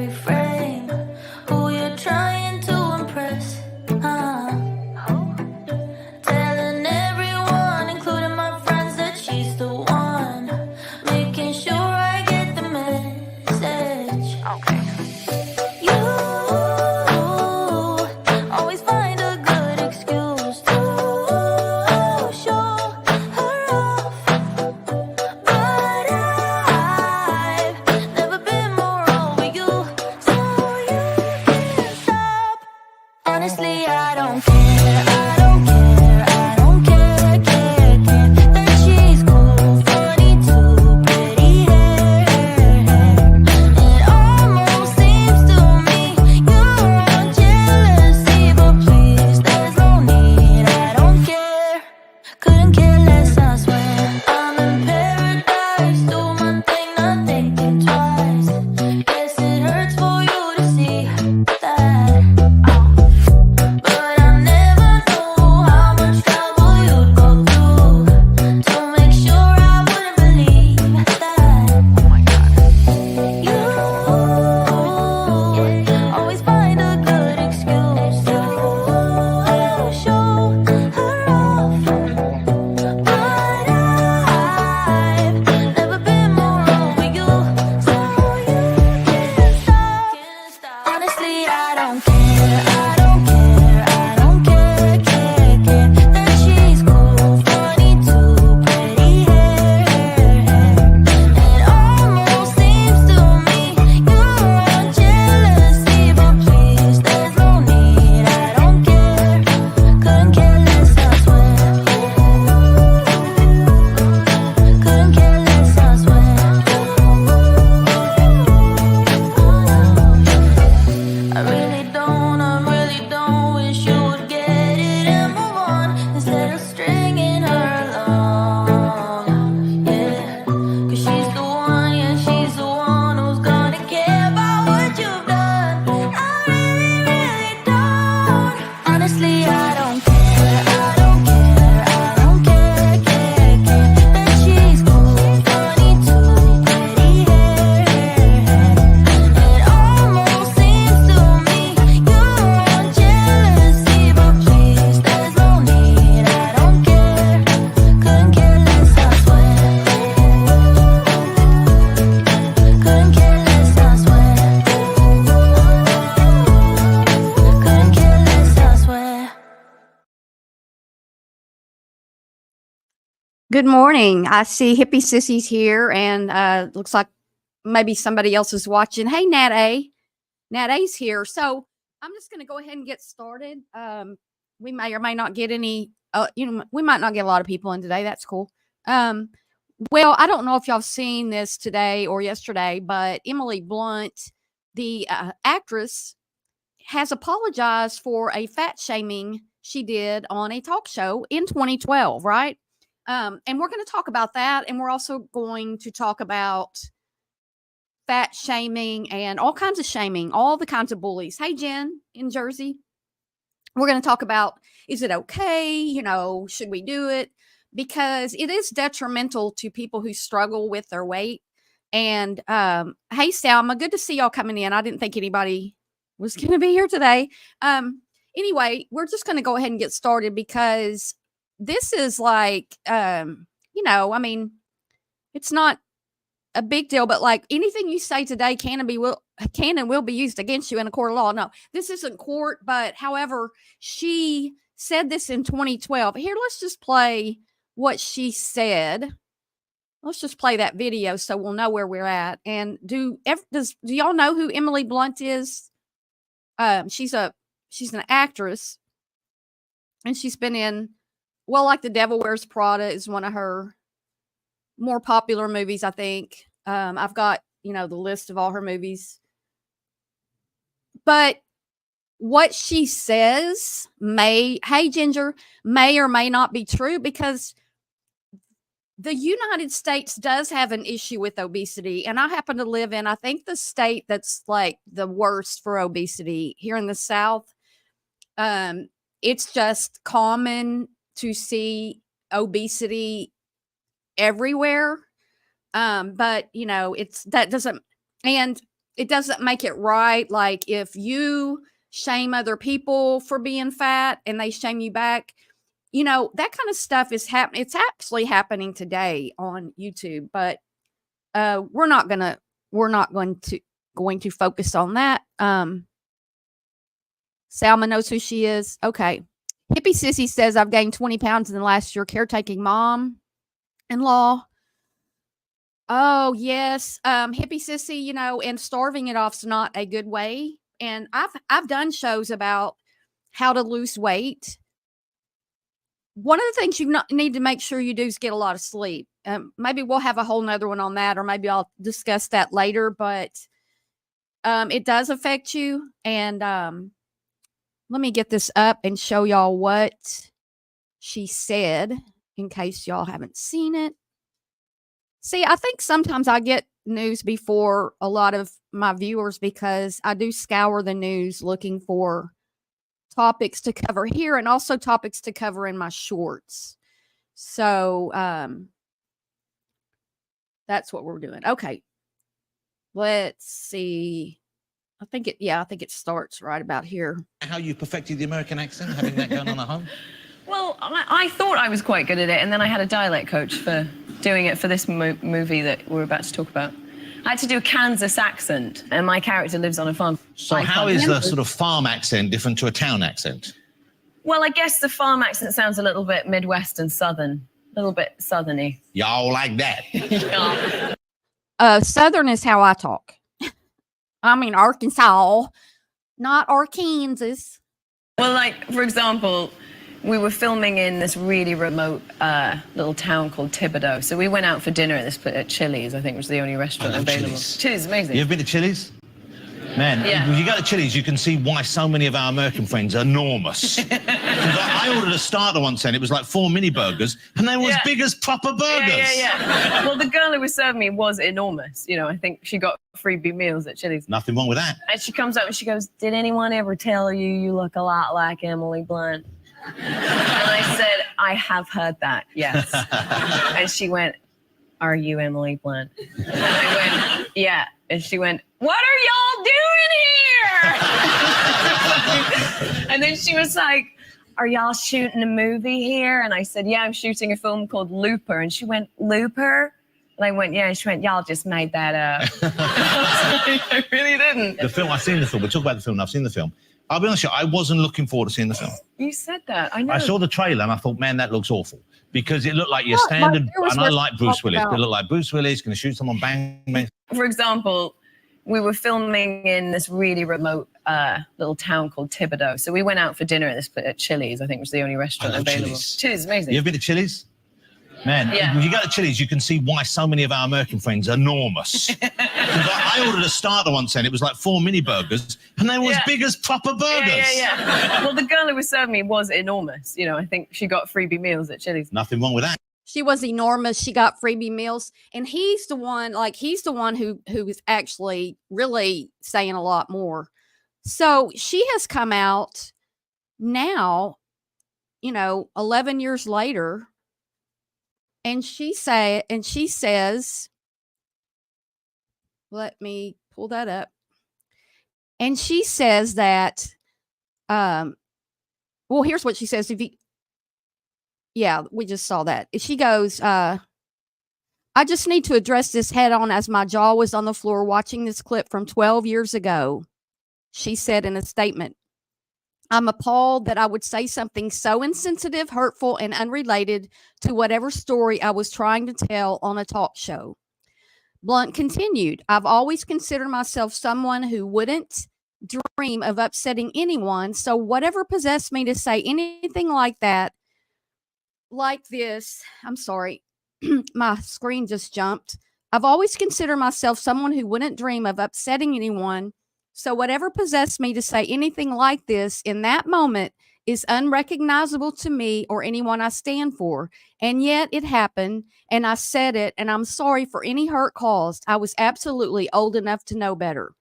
every frame. Who you're trying to impress? Telling everyone, including my friends, that she's the one. Making sure I get the message. You always find a good excuse to show her off. But I've never been more over you, so you can't stop. Honestly, I don't care, I don't care, I don't care, care, that she's cool, funny too, pretty hair. It almost seems to me you're on jealousy, but please, there's no need, I don't care. Couldn't care less, I swear. I'm in paradise, do my thing, not thinking twice. Guess it hurts for you to see that. But I never knew how much trouble you'd go through to make sure I wouldn't believe that. You always find a good excuse to show her off. But I've never been more over you, so you can't stop. Honestly, I don't care, I don't care, I don't care, care, that she's cool, funny too, pretty hair. It almost seems to me you're on jealousy, but please, there's no need, I don't care. Couldn't care less, I swear. Couldn't care less, I swear. I really don't wish you would get it and move on instead of stringing her along. Yeah, 'cause she's the one, yeah, she's the one who's gonna care about what you've done. I really don't. Honestly, I don't care, I don't care, I don't care, care, that she's cool, funny too, pretty hair. It almost seems to me you're on jealousy, but please, there's no need, I don't care. Couldn't care less, I swear. Couldn't care less, I swear. Couldn't care less, I swear. Good morning. I see Hippie Sissy's here, and looks like maybe somebody else is watching. Hey, Nat A. Nat A's here. So I'm just going to go ahead and get started. We may or may not get any, we might not get a lot of people in today. That's cool. Well, I don't know if y'all have seen this today or yesterday, but Emily Blunt, the actress, has apologized for a fat shaming she did on a talk show in 2012, right? And we're going to talk about that. And we're also going to talk about fat shaming and all kinds of shaming, all the kinds of bullies. Hey, Jen in Jersey. We're going to talk about, is it okay? Should we do it? Because it is detrimental to people who struggle with their weight. And hey, Selma, good to see y'all coming in. I didn't think anybody was going to be here today. Anyway, we're just going to go ahead and get started because this is like, I mean, it's not a big deal, but like anything you say today can and will be used against you in a court of law. No, this isn't court, but however, she said this in 2012. Here, let's just play what she said. Let's just play that video so we'll know where we're at. And do y'all know who Emily Blunt is? She's an actress, and she's been in, well, like The Devil Wears Prada is one of her more popular movies, I think. I've got, the list of all her movies. But what she says hey, Ginger, may or may not be true because the United States does have an issue with obesity. And I happen to live in, I think, the state that's like the worst for obesity here in the South. It's just common to see obesity everywhere. But it's that doesn't, and it doesn't make it right. Like if you shame other people for being fat and they shame you back, that kind of stuff is happening. It's actually happening today on YouTube, but we're not going to focus on that. Salma knows who she is. Okay. Hippie Sissy says, I've gained 20 pounds in the last year caretaking mom-in-law. Oh, yes. Hippie Sissy, and starving it off's not a good way. And I've done shows about how to lose weight. One of the things you need to make sure you do is get a lot of sleep. Maybe we'll have a whole nother one on that, or maybe I'll discuss that later, but it does affect you. And let me get this up and show y'all what she said in case y'all haven't seen it. See, I think sometimes I get news before a lot of my viewers because I do scour the news looking for topics to cover here and also topics to cover in my shorts. So that's what we're doing. Okay. Let's see. I think it starts right about here. How you perfected the American accent, having that going on at home? Well, I thought I was quite good at it, and then I had a dialect coach for doing it for this movie that we're about to talk about. I had to do a Kansas accent, and my character lives on a farm. So how is the sort of farm accent different to a town accent? Well, I guess the farm accent sounds a little bit Midwest and Southern, a little bit Southerny. Y'all like that? Southern is how I talk. I mean, Arkansas, not Arkansas. Well, like, for example, we were filming in this really remote little town called Thibodeau. So we went out for dinner at at Chili's, I think was the only restaurant available. Chili's is amazing. You ever been to Chili's? Man, yeah. When you go to Chili's, you can see why so many of our American friends are enormous. I ordered a starter once and it was like 4 mini burgers and they were as big as proper burgers. Yeah. Well, the girl who was serving me was enormous. I think she got freebie meals at Chili's. Nothing wrong with that. And she comes up and she goes, did anyone ever tell you you look a lot like Emily Blunt? And I said, I have heard that, yes. And she went, are you Emily Blunt? And I went, yeah. And she went, what are y'all doing here? And then she was like, are y'all shooting a movie here? And I said, yeah, I'm shooting a film called Looper. And she went, Looper? And I went, yeah. And she went, y'all just made that up. I really didn't. The film, I've seen the film. We'll talk about the film. I've seen the film. I'll be honest with you, I wasn't looking forward to seeing the film. You said that, I know. I saw the trailer and I thought, man, that looks awful. Because it looked like your standard, and I like Bruce Willis, but it looked like Bruce Willis going to shoot someone, bang, bang. For example, we were filming in this really remote little town called Thibodeau. So we went out for dinner at Chili's, I think was the only restaurant available. Chili's is amazing. You ever been to Chili's? Man, when you go to Chili's, you can see why so many of our American friends are enormous. I ordered a starter once and it was like 4 mini burgers and they were as big as proper burgers. Yeah. Well, the girl who was serving me was enormous. I think she got freebie meals at Chili's. Nothing wrong with that. She was enormous. She got freebie meals. And he's the one who is actually really saying a lot more. So she has come out now, 11 years later. And she says, let me pull that up. And she says that, well, here's what she says. We just saw that. She goes, I just need to address this head on as my jaw was on the floor watching this clip from 12 years ago. She said in a statement, I'm appalled that I would say something so insensitive, hurtful, and unrelated to whatever story I was trying to tell on a talk show. Blunt continued, I've always considered myself someone who wouldn't dream of upsetting anyone, so whatever possessed me to say anything like that, like this, I'm sorry, my screen just jumped. I've always considered myself someone who wouldn't dream of upsetting anyone, so whatever possessed me to say anything like this in that moment is unrecognizable to me or anyone I stand for. And yet it happened, and I said it, and I'm sorry for any hurt caused. I was absolutely old enough to know better.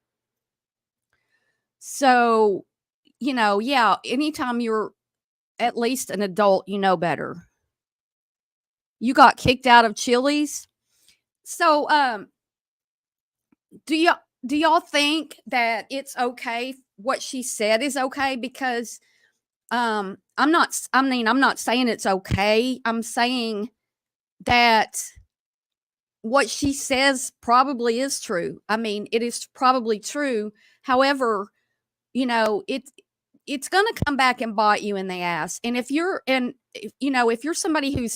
So, anytime you're at least an adult, you know better. You got kicked out of Chili's. So, do y'all think that it's okay? What she said is okay? Because I'm not saying it's okay. I'm saying that what she says probably is true. I mean, it is probably true. However, it's going to come back and bite you in the ass. And if you're somebody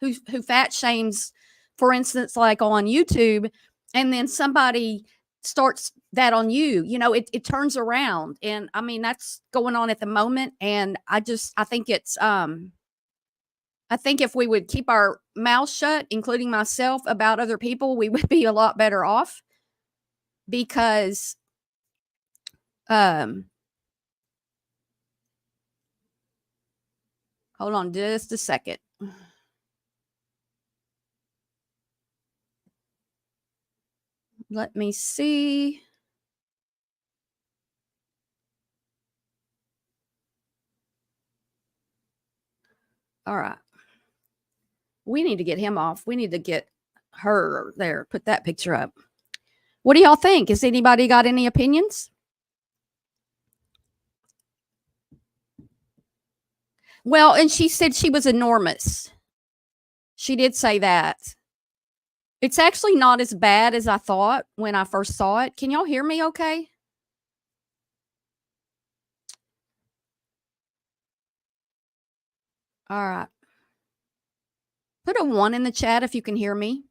who fat shames, for instance, like on YouTube, and then somebody starts that on you, it turns around. And I mean, that's going on at the moment. And I think it's, I think if we would keep our mouth shut, including myself, about other people, we would be a lot better off, because, hold on just a second. Let me see. All right. We need to get him off. We need to get her there. Put that picture up. What do y'all think? Has anybody got any opinions? Well, and she said she was enormous. She did say that. It's actually not as bad as I thought when I first saw it. Can y'all hear me okay? All right. Put a 1 in the chat if you can hear me.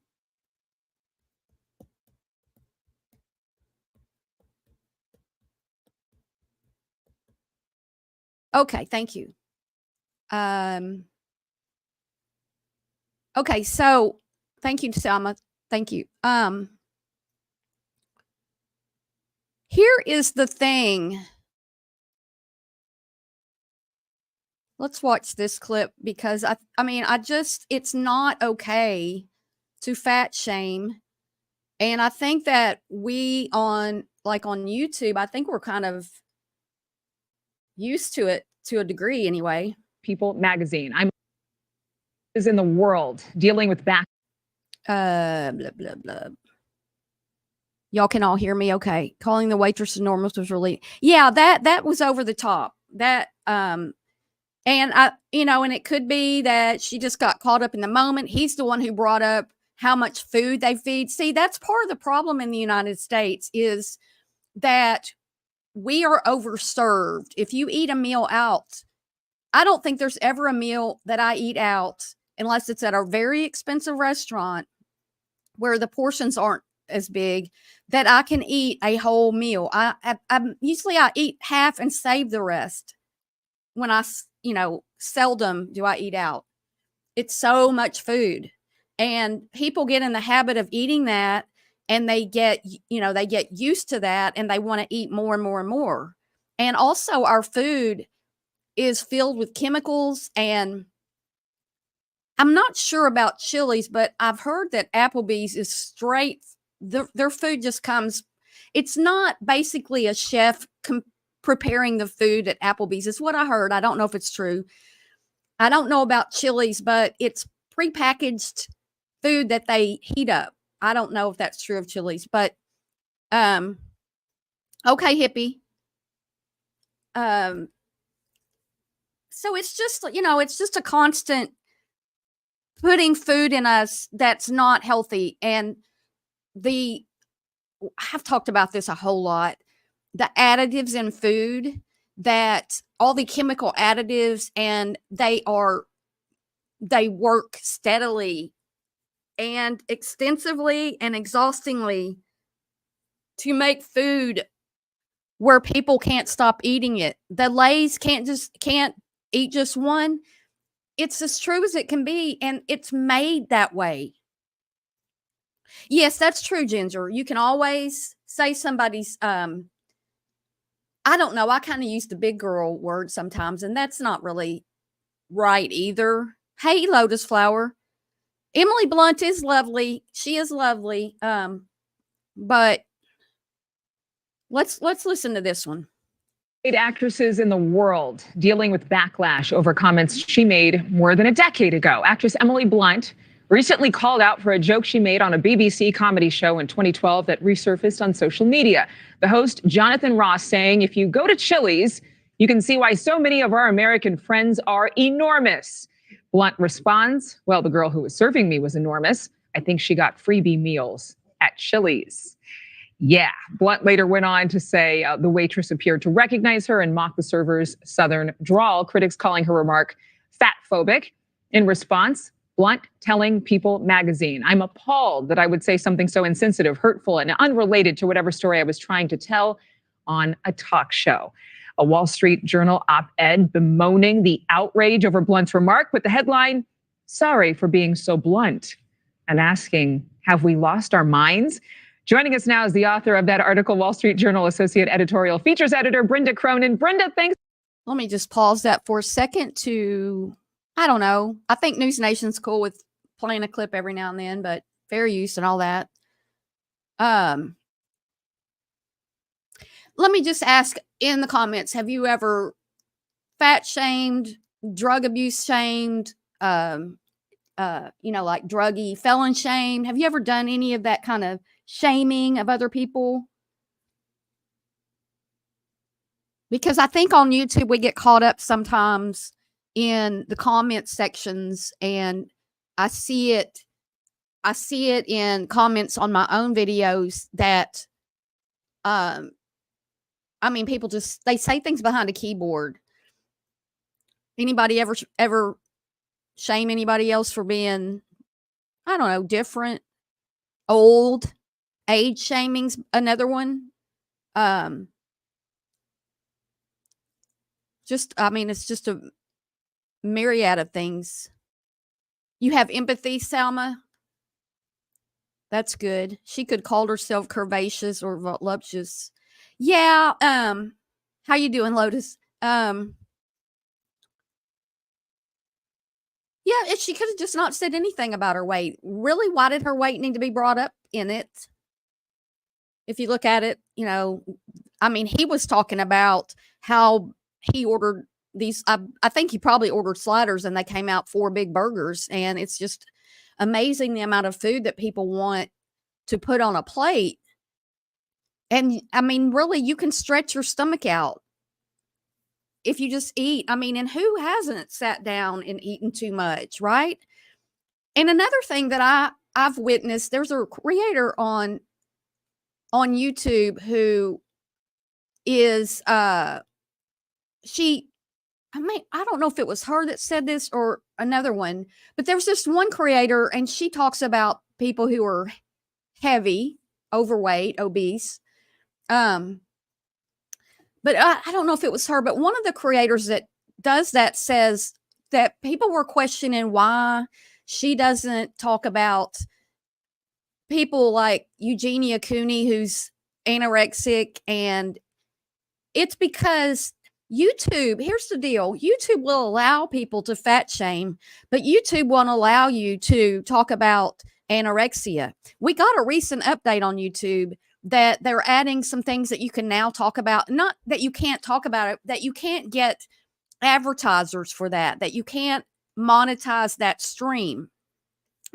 Okay, thank you. Okay, so thank you, Selma. Thank you. Here is the thing. Let's watch this clip, because it's not okay to fat shame. And I think that we on YouTube, I think we're kind of used to it to a degree anyway. People magazine. Is in the world dealing with back. Blah, blah, blah. Y'all can all hear me okay. Calling the waitress enormous was really, yeah, that was over the top. That, and and it could be that she just got caught up in the moment. He's the one who brought up how much food they feed. See, that's part of the problem in the United States, is that we are overserved. If you eat a meal out, I don't think there's ever a meal that I eat out, unless it's at a very expensive restaurant where the portions aren't as big, that I can eat a whole meal. I usually eat half and save the rest. When seldom do I eat out. It's so much food, and people get in the habit of eating that, and they get used to that, and they want to eat more and more and more. And also, our food is filled with chemicals, and I'm not sure about Chili's, but I've heard that Applebee's is straight. Their food just comes. It's not basically a chef preparing the food at Applebee's, is what I heard. I don't know if it's true. I don't know about Chili's, but it's prepackaged food that they heat up. I don't know if that's true of Chili's, but okay, hippie. So it's just, it's just a constant putting food in us that's not healthy. And I've talked about this a whole lot. The additives in food, that all the chemical additives, and they work steadily and extensively and exhaustingly to make food where people can't stop eating it. The Lay's can't eat just one. It's as true as it can be, and it's made that way. Yes, that's true, Ginger. You can always say somebody's I don't know. I kind of use the big girl word sometimes, and that's not really right either. Hey, Lotus Flower. Emily Blunt is lovely. She is lovely. But let's listen to this one. 8 actresses in the world dealing with backlash over comments she made more than a decade ago. Actress Emily Blunt recently called out for a joke she made on a BBC comedy show in 2012 that resurfaced on social media. The host, Jonathan Ross, saying, if you go to Chili's, you can see why so many of our American friends are enormous. Blunt responds, well, the girl who was serving me was enormous. I think she got freebie meals at Chili's. Yeah, Blunt later went on to say the waitress appeared to recognize her and mock the server's Southern drawl, critics calling her remark fat-phobic. In response, Blunt telling People magazine, I'm appalled that I would say something so insensitive, hurtful, and unrelated to whatever story I was trying to tell on a talk show. A Wall Street Journal op-ed bemoaning the outrage over Blunt's remark with the headline, sorry for being so blunt, and asking, have we lost our minds? Joining us now is the author of that article, Wall Street Journal Associate Editorial Features Editor, Brenda Cronin. Brenda, thanks. Let me just pause that for a second to, I don't know. I think News Nation's cool with playing a clip every now and then, but fair use and all that. Let me just ask in the comments, have you ever fat shamed, drug abuse shamed, like druggy, felon shamed? Have you ever done any of that kind of shaming of other people? Because I think on YouTube, we get caught up sometimes in the comment sections, and I see it in comments on my own videos that, people they say things behind a keyboard. Anybody ever shame anybody else for being, I don't know, different, old? Age shaming's another one. It's just a myriad of things. You have empathy, Salma. That's good. She could call herself curvaceous or voluptuous. Yeah. How you doing, Lotus? Yeah, she could have just not said anything about her weight. Really, why did her weight need to be brought up in it? If you look at it, he was talking about how he ordered these. I think he probably ordered sliders and they came out 4 big burgers. And it's just amazing the amount of food that people want to put on a plate. And really, you can stretch your stomach out if you just eat. And who hasn't sat down and eaten too much, right? And another thing that I've witnessed, there's a creator on YouTube who is I don't know if it was her that said this or another one, but there's this one creator and she talks about people who are heavy, overweight, obese. But I don't know if it was her, but one of the creators that does that says that people were questioning why she doesn't talk about people like Eugenia Cooney, who's anorexic. And it's because YouTube, here's the deal. YouTube will allow people to fat shame, but YouTube won't allow you to talk about anorexia. We got a recent update on YouTube that they're adding some things that you can now talk about. Not that you can't talk about it, that you can't get advertisers for that you can't monetize that stream.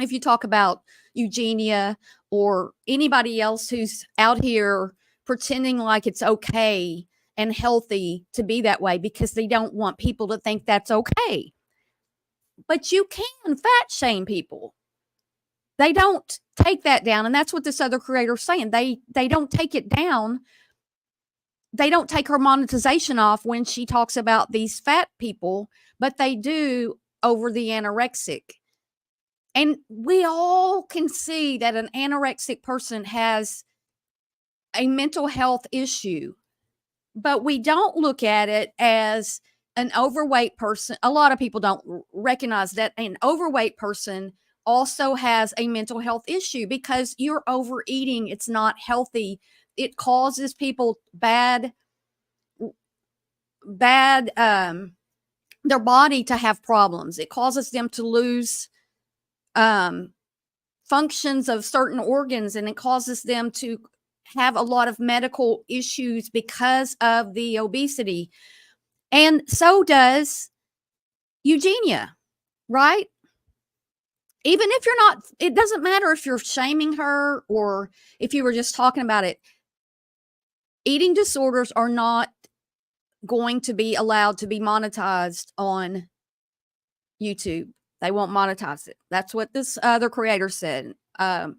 If you talk about Eugenia or anybody else who's out here pretending like it's okay and healthy to be that way because they don't want people to think that's okay. But you can fat shame people. They don't take that down. And that's what this other creator's saying. They don't take it down. They don't take her monetization off when she talks about these fat people, but they do over the anorexic. And we all can see that an anorexic person has a mental health issue, but we don't look at it as an overweight person. A lot of people don't recognize that an overweight person also has a mental health issue because you're overeating. It's not healthy. It causes people bad, their body to have problems. It causes them to lose functions of certain organs, and it causes them to have a lot of medical issues because of the obesity. And so does Eugenia, right? even if you're not, it doesn't matter if you're shaming her or if you were just talking about it. Eating disorders are not going to be allowed to be monetized on YouTube. They won't monetize it. That's what this other creator said. And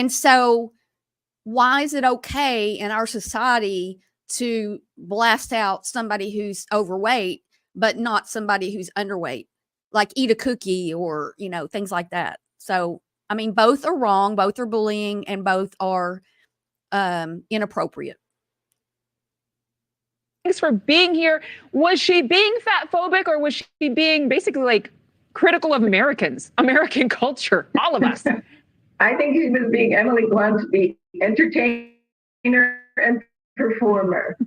so why is it okay in our society to blast out somebody who's overweight, but not somebody who's underweight? Like eat a cookie or, things like that. So, I mean, both are wrong, both are bullying, and both are inappropriate. Thanks for being here. Was she being fat phobic, or was she being basically like critical of Americans, American culture, all of us? I think she was being Emily Blunt, the entertainer and performer.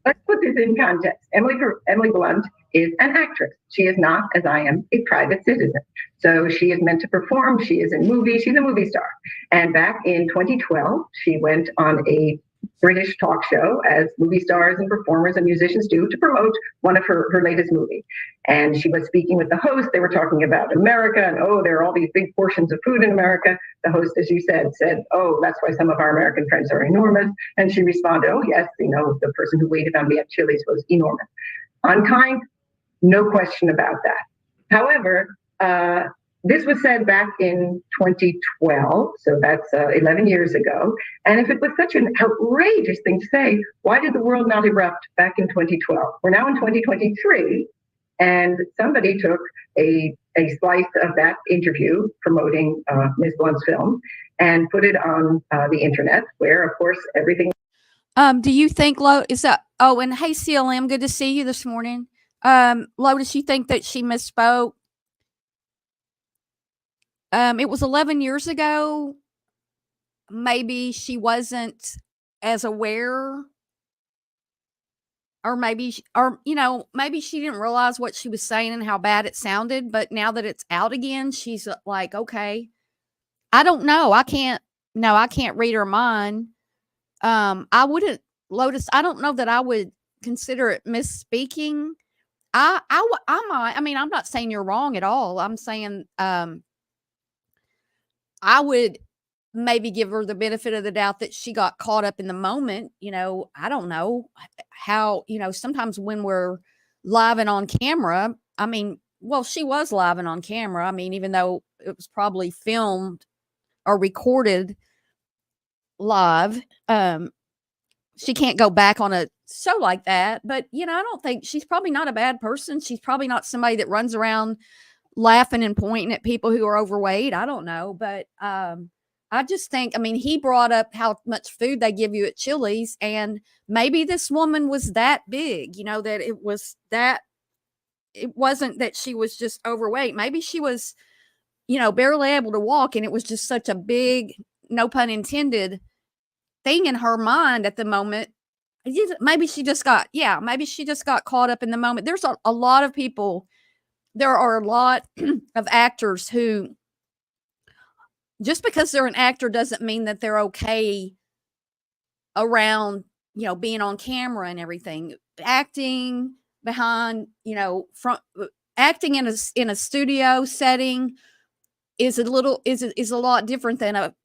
Let's put this in context. Emily Blunt is an actress. She is not, as I am, a private citizen. So she is meant to perform. She is in movies. She's a movie star. And back in 2012, she went on a British talk show, as movie stars and performers and musicians do, to promote one of her latest movies. And she was speaking with the host. They were talking about America and, oh, there are all these big portions of food in America. The host, as you said, oh, that's why some of our American friends are enormous. And she responded, oh, yes, the person who waited on me at Chili's was enormous. Unkind, no question about that. However, this was said back in 2012, so that's 11 years ago. And if it was such an outrageous thing to say, why did the world not erupt back in 2012? We're now in 2023, and somebody took a slice of that interview promoting Ms. Blunt's film and put it on the internet, where, of course, everything. Do you think, is that, oh, and hey, CLM, good to see you this morning. Lotus, you think that she misspoke? It was 11 years ago. Maybe she wasn't as aware, or maybe she didn't realize what she was saying and how bad it sounded. But now that it's out again, she's like, okay, I don't know. I can't read her mind. I wouldn't, Lotus, I don't know that I would consider it misspeaking. I might, I'm not saying you're wrong at all. I'm saying, I would maybe give her the benefit of the doubt that she got caught up in the moment. I don't know how, sometimes when we're live and on camera, she was live and on camera. Even though it was probably filmed or recorded live, she can't go back on a show like that. But, I don't think she's probably not a bad person. She's probably not somebody that runs around laughing and pointing at people who are overweight. I don't know. But I just think, he brought up how much food they give you at Chili's, and maybe this woman was that big, that it wasn't that she was just overweight. Maybe she was, barely able to walk, and it was just such a big, no pun intended, thing in her mind at the moment. Maybe she just got caught up in the moment. There's a lot of people. There are a lot of actors who, just because they're an actor doesn't mean that they're okay around, being on camera and everything. Acting behind, acting in a studio setting is a lot different than a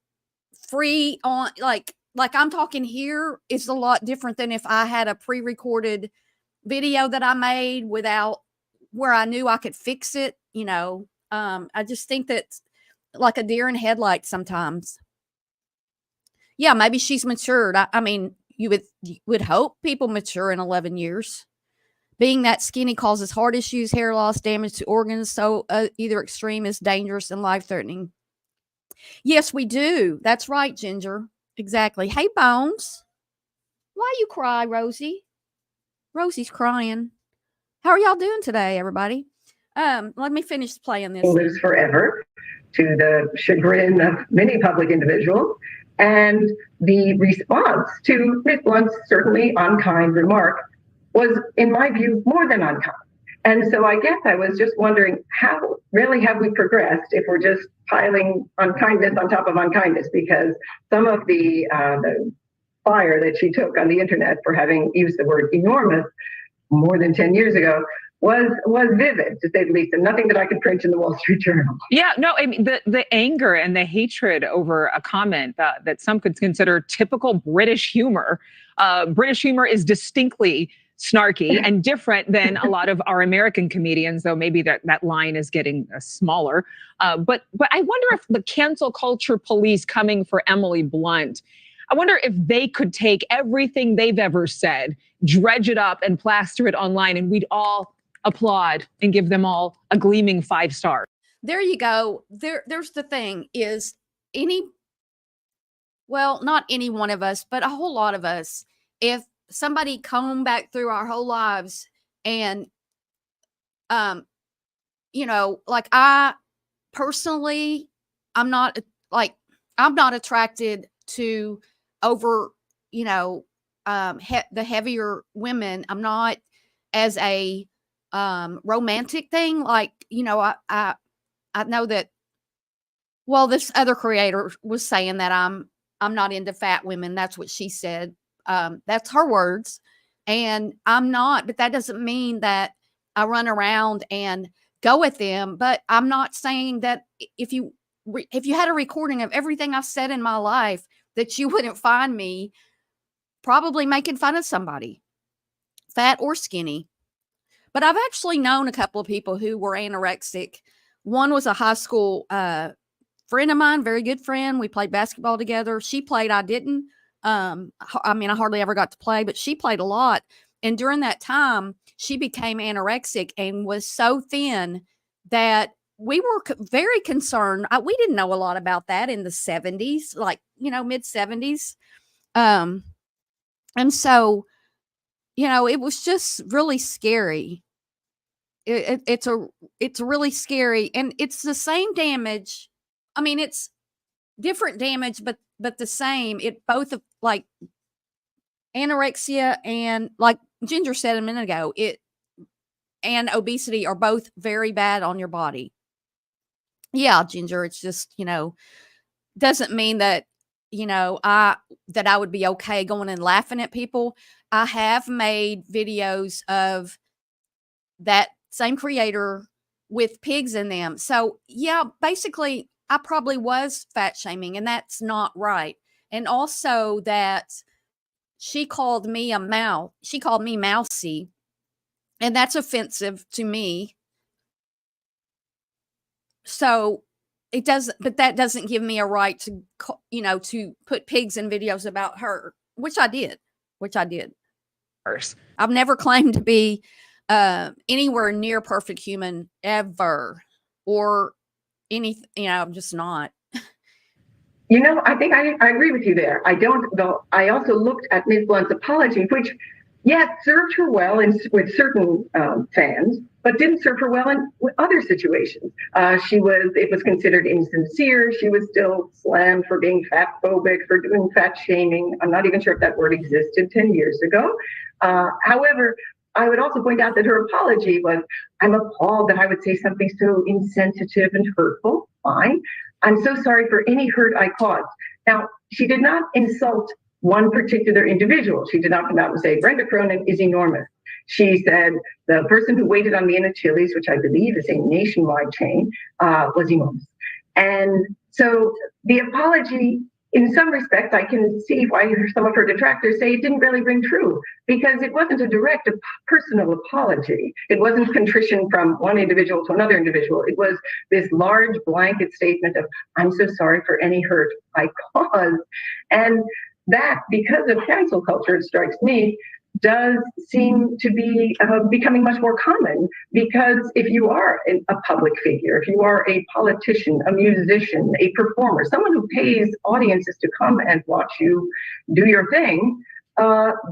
free on, like I'm talking here, is a lot different than if I had a pre-recorded video that I made where I knew I could fix it. I just think that like a deer in headlights sometimes. Yeah, maybe she's matured. You would hope people mature in 11 years. Being that skinny causes heart issues, hair loss, damage to organs, so either extreme is dangerous and life-threatening. Yes, we do. That's right, Ginger. Exactly. Hey, Bones. Why you cry, Rosie? Rosie's crying. How are y'all doing today, everybody? Let me finish playing this. Lives forever, to the chagrin of many public individuals. And the response to Ms. Blunt's certainly unkind remark was, in my view, more than unkind. And so I guess I was just wondering, how really have we progressed if we're just piling unkindness on top of unkindness? Because some of the fire that she took on the internet for having used the word enormous more than 10 years ago was vivid, to say the least, and nothing that I could print in the Wall Street Journal. Yeah, no, I mean, the anger and the hatred over a comment that some could consider typical British humor. British humor is distinctly snarky and different than a lot of our American comedians, though maybe that line is getting smaller. But I wonder if the cancel culture police coming for Emily Blunt, I wonder if they could take everything they've ever said, dredge it up and plaster it online, and we'd all applaud and give them all a gleaming 5 stars. There you go. There's the thing is not any one of us, but a whole lot of us, if somebody combed back through our whole lives and, like I personally, I'm not attracted to over, the heavier women. I'm not as a romantic thing. Like, I know that, well, this other creator was saying that I'm not into fat women. That's what she said. That's her words. And I'm not, but that doesn't mean that I run around and go at them. But I'm not saying that if you had a recording of everything I've said in my life, that you wouldn't find me probably making fun of somebody, fat or skinny. But I've actually known a couple of people who were anorexic. One was a high school friend of mine, very good friend. We played basketball together. She played, I didn't. I hardly ever got to play, but she played a lot. And during that time, she became anorexic and was so thin that we were very concerned. We didn't know a lot about that in the 70s, like, mid 70s. And so, it was just really scary. It's really scary, and it's the same damage. I mean, it's different damage, but the same. It both of like anorexia and, like Ginger said a minute ago, and obesity are both very bad on your body. Yeah, Ginger, it's just, doesn't mean that, I would be okay going and laughing at people. I have made videos of that same creator with pigs in them. So yeah, basically I probably was fat shaming, and that's not right. And also that she called me a mouse. She called me mousy, and that's offensive to me. So that doesn't give me a right to, to put pigs in videos about her, which I did. I've never claimed to be anywhere near perfect human ever, or anything. I'm just not. I think I agree with you there. I don't, though. I also looked at Ms. Blunt's apology, which, yes, served her well with certain fans, but didn't serve her well in other situations. It was considered insincere. She was still slammed for being fat phobic, for doing fat shaming. I'm not even sure if that word existed 10 years ago. However, I would also point out that her apology was, I'm appalled that I would say something so insensitive and hurtful. Fine. I'm so sorry for any hurt I caused. Now, she did not insult one particular individual. She did not come out and say, Brenda Cronin is enormous. She said the person who waited on me in a Chili's, which I believe is a nationwide chain, was enormous. And so the apology, in some respects, I can see why some of her detractors say it didn't really ring true, because it wasn't a direct personal apology. It wasn't contrition from one individual to another individual. It was this large blanket statement of, I'm so sorry for any hurt I caused. And that, because of cancel culture, it strikes me, does seem to be becoming much more common, because if you are a public figure, if you are a politician, a musician, a performer, someone who pays audiences to come and watch you do your thing,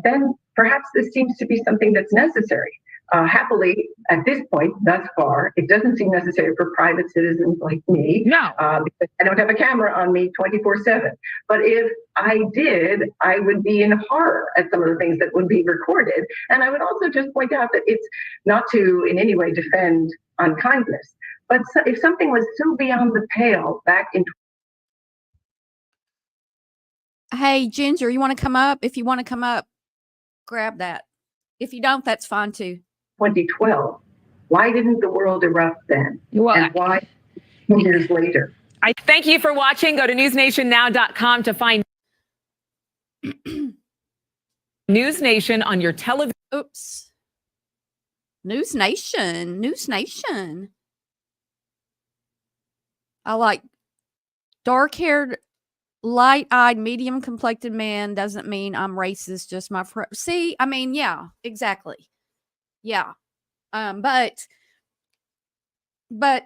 then perhaps this seems to be something that's necessary. Happily, at this point, thus far, it doesn't seem necessary for private citizens like me. No. Because I don't have a camera on me 24/7. But if I did, I would be in horror at some of the things that would be recorded. And I would also just point out that it's not to in any way defend unkindness, but if something was so beyond the pale back in. Hey, Ginger, you want to come up? If you want to come up, grab that. If you don't, that's fine too. 2012, Why didn't the world erupt then? Well, And why years later? I thank you for watching. Go to newsnationnow.com to find News Nation on your television. Oops. News Nation. News Nation. I like dark-haired, light-eyed, medium-complected man doesn't mean I'm racist, just my friend. See, I mean, yeah, exactly. Yeah. But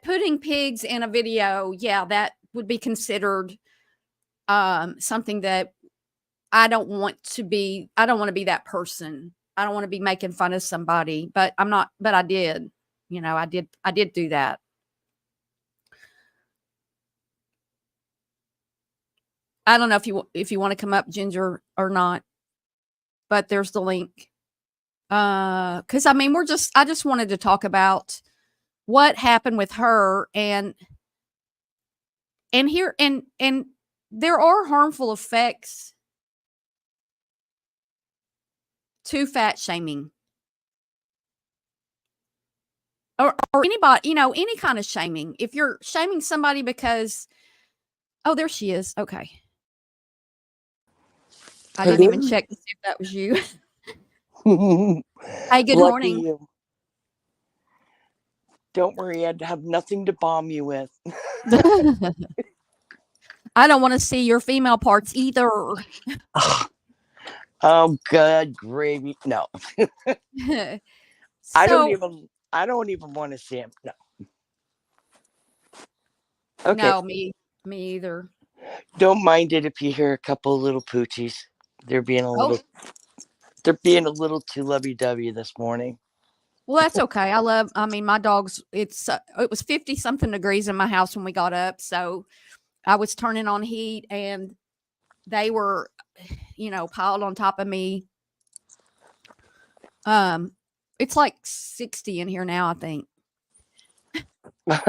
putting pigs in a video, yeah, that would be considered something that I don't want to be. I don't want to be that person. I don't want to be making fun of somebody, but I'm not, but I did. You know, I did do that. I don't know if you want to come up, Ginger, or not, but there's the link. Because I mean, I just wanted to talk about what happened with her, and here and there are harmful effects to fat shaming, or anybody, you know, any kind of shaming. If you're shaming somebody because, oh, there she is. Okay. I didn't even check to see if that was you. Hey, good Lucky morning. you. Don't worry, I'd have nothing to bomb you with. I don't want to see your female parts either. Oh, good gravy. No, So, I don't even want to see him. No. Okay. No, me either. Don't mind it if you hear a couple of little poochies. They're being a little too lovey-dovey this morning. Well, that's okay. I mean, my dogs, it was 50 something degrees in my house when we got up. So I was turning on heat and they were, you know, piled on top of me. It's like 60 in here now, I think. But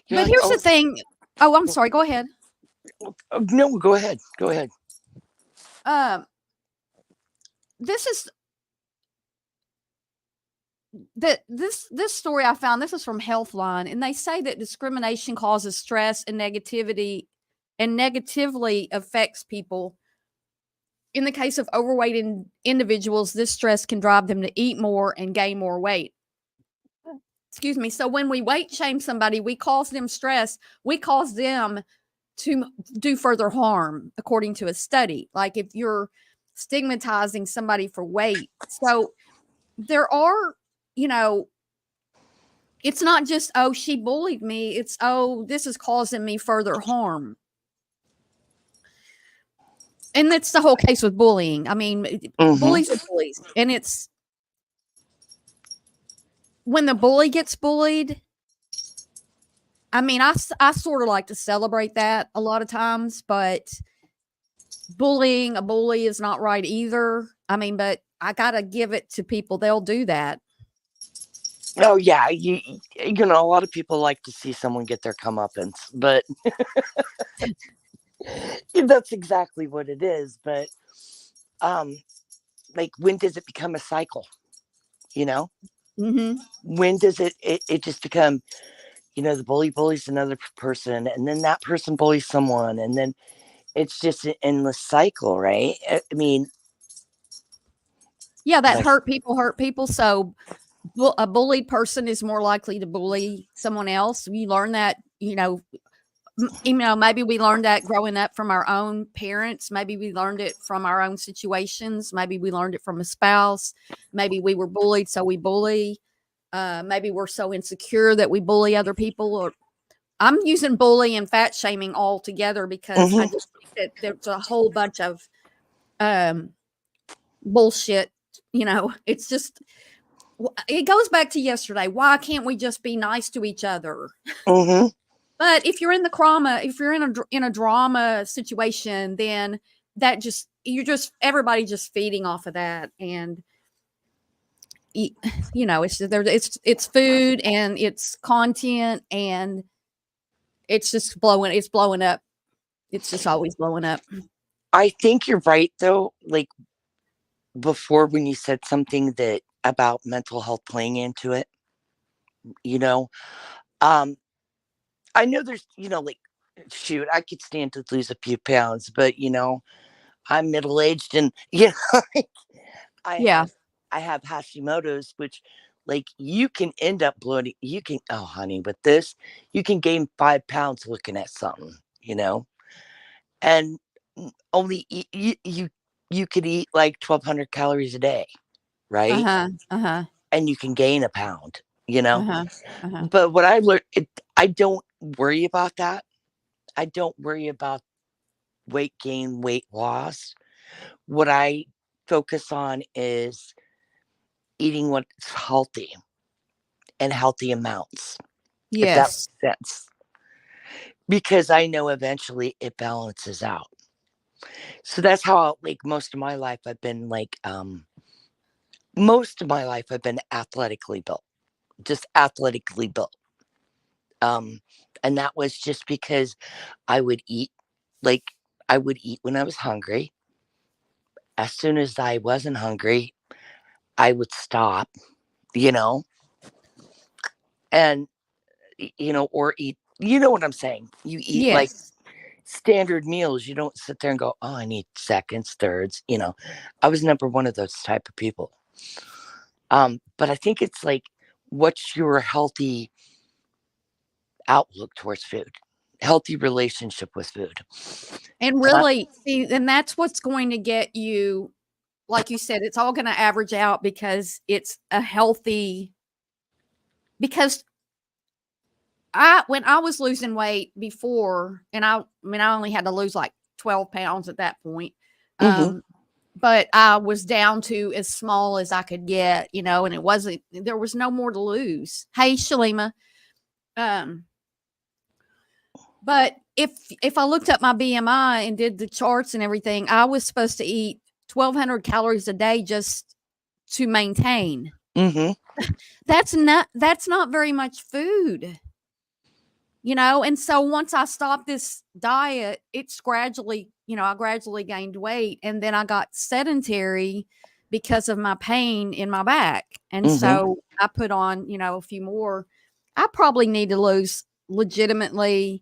here's the thing. Oh, I'm sorry. Go ahead. No, go ahead. Go ahead. This story I found, this is from Healthline, and they say that discrimination causes stress and negativity and negatively affects people. In the case of overweight individuals, this stress can drive them to eat more and gain more weight. Excuse me. So when we weight shame somebody, we cause them stress. We cause them to do further harm, according to a study. Like if you're stigmatizing somebody for weight. So there are, you know, it's not just, oh, she bullied me. It's, oh, this is causing me further harm. And that's the whole case with bullying. I mean, bullies are bullies. And it's when the bully gets bullied, I mean, I sort of like to celebrate that a lot of times, but bullying a bully is not right either. I mean, but I got to give it to people. They'll do that. Oh, yeah. You know, a lot of people like to see someone get their comeuppance, but that's exactly what it is. But like, when does it become a cycle? You know, when does it just become, you know, the bully bullies another person, and then that person bullies someone, and then it's just an endless cycle, right? I mean, yeah, that hurt people. So a bullied person is more likely to bully someone else. You learn that, you know, maybe we learned that growing up from our own parents. Maybe we learned it from our own situations. Maybe we learned it from a spouse. Maybe we were bullied, so we bully. Maybe we're so insecure that we bully other people. Or I'm using bully and fat shaming all together because I just think that there's a whole bunch of bullshit. You know, it's just, it goes back to yesterday. Why can't we just be nice to each other? But if you're in the drama, if you're in a drama situation, then that just, everybody just feeding off of that. And you know, it's food and it's content, and it's just blowing up. It's just always blowing up. I think you're right, though. Like before, when you said something that about mental health playing into it, you know. Um, I know there's, like, shoot, I could stand to lose a few pounds, but I'm middle aged and like, I Yeah. have I have Hashimoto's, which like you can end up bloating. You can, oh honey, with this, you can gain 5 pounds looking at something, and only eat, you could eat like 1,200 calories a day, right? Uh-huh. Uh-huh. And you can gain a pound. Uh-huh. Uh-huh. But what I learned, I don't worry about that. I don't worry about weight gain, weight loss. What I focus on is eating what's healthy and healthy amounts, if that Yes. makes sense. Because I know eventually it balances out. So that's how, like, most of my life I've been athletically built, just athletically built. Um, and that was just because I would eat, like, I would eat when I was hungry. As soon as I wasn't hungry, I would stop, you know, and, or eat, you know what I'm saying? You eat like Yes. standard meals. You don't sit there and go, oh, I need seconds, thirds. I was never one of those type of people. But I think it's like, what's your healthy outlook towards food, healthy relationship with food? And And really, see, and that's what's going to get you, like you said, it's all going to average out because it's a healthy, because when I was losing weight before, and I mean, I only had to lose like 12 pounds at that point. Mhm. But I was down to as small as I could get, and there was no more to lose. Hey, Shalima. Um, but if I looked up my BMI and did the charts and everything, I was supposed to eat 1,200 calories a day just to maintain. Mhm. That's not very much food. And so once I stopped this diet, it's gradually, I gradually gained weight, and then I got sedentary because of my pain in my back. And Mhm. so I put on, a few more. I probably need to lose legitimately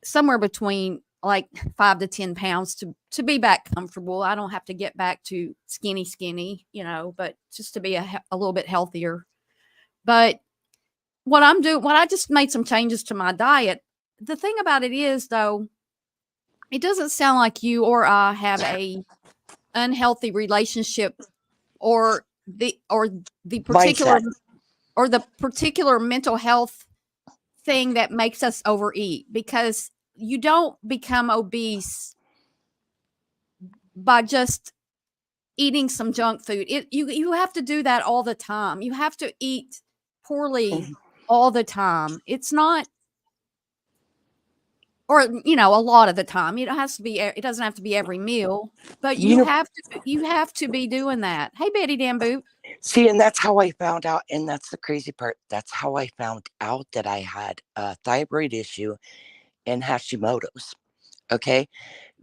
somewhere between like 5 to 10 pounds to be back comfortable. I don't have to get back to skinny, but just to be a little bit healthier. But what I just made some changes to my diet. The thing about it is, though, it doesn't sound like you or I have a unhealthy relationship, or the particular Mindset. or the particular mental health thing that makes us overeat, because you don't become obese by just eating some junk food. You have to do that all the time. You have to eat poorly Mhm. all the time. It's not, or a lot of the time. It doesn't have to be every meal, but You know, you have to be doing that. Hey, Betty Damboot. see, and that's how I found out, and that's the crazy part. That's how I found out that I had a thyroid issue and Hashimoto's. Okay,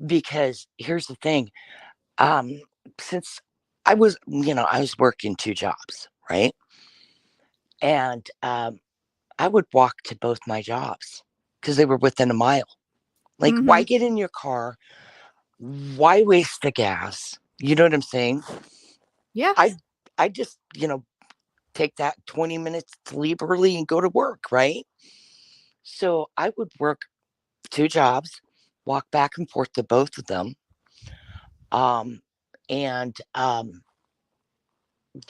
because here's the thing. Um, since I was working 2 jobs, right? And I would walk to both my jobs because they were within a mile. Like, why Mhm. get in your car? Why waste the gas? You know what I'm saying? Yeah. I I just, take that 20 minutes to leave early and go to work, right? So I would work 2 jobs, walk back and forth to both of them. Um, and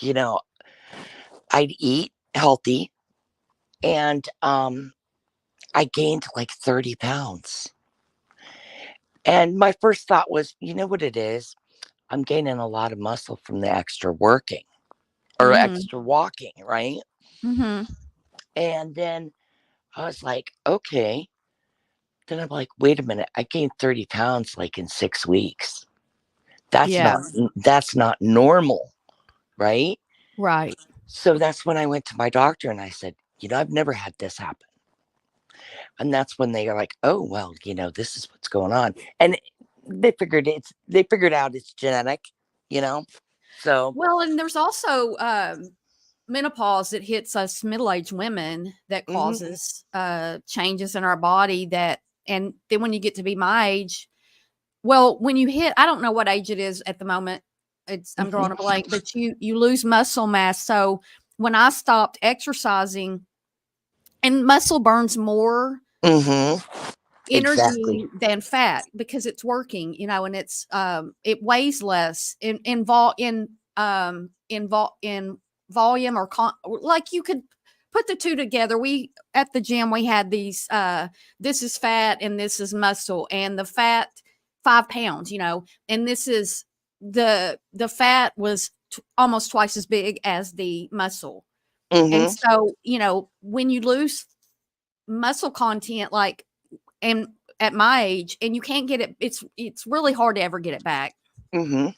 you know, I'd eat healthy, and I gained like 30 pounds. And my first thought was, you know what it is? I'm gaining a lot of muscle from the extra working or Mhm. extra walking, right? Mhm. And then I was like, okay. Then I'm like, wait a minute, I gained 30 pounds like in 6 weeks. That's Yeah. not that's not normal, right? Right. So that's when I went to my doctor and I said, I've never had this happen. And that's when they are like, oh well, this is what's going on. And they figured out it's genetic, you know. So Well, and there's also menopause that hits us middle-aged women that Mhm. causes changes in our body that, and then when you get to be my age, well, when you hit, I don't know what age it is at the moment. I'm drawing a blank, but you lose muscle mass. So when I stopped exercising, and muscle burns more Mm-hmm. Exactly. energy than fat because it's working, and it's it weighs less in volume or like you could put the two together. We at the gym we had these this is fat and this is muscle, and the fat 5 pounds, and this is the fat was almost twice as big as the muscle. And Mm-hmm. so, when you lose muscle content, like, and at my age, and you can't get it, it's really hard to ever get it back. Mm-hmm.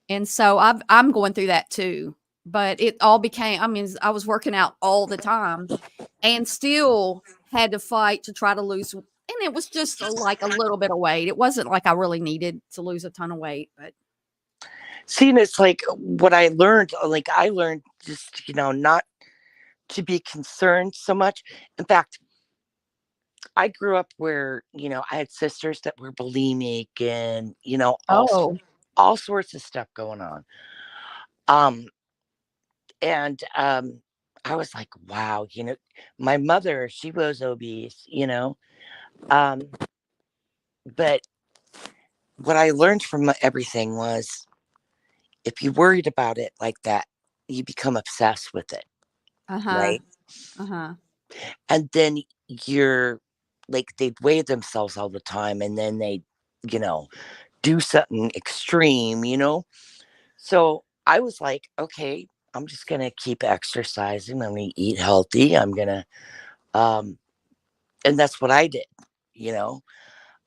And so I'm going through that too. But it all became, I mean, I was working out all the time and still had to fight to try to lose. And it was just like a little bit of weight. It wasn't like I really needed to lose a ton of weight, but See, and it's like what I learned, just, not to be concerned so much. In fact, I grew up where, I had sisters that were bulimic and, oh, all sorts of stuff going on. Um, and I was like, wow, my mother, she was obese, Um, but what I learned from everything was if you worried about it like that, you become obsessed with it, uh-huh, right? uh-huh. And then you're like, they'd weigh themselves all the time and then they, you know, do something extreme, So I was like, okay, I'm just going to keep exercising. I'm going to eat healthy. Um, and that's what I did, you know.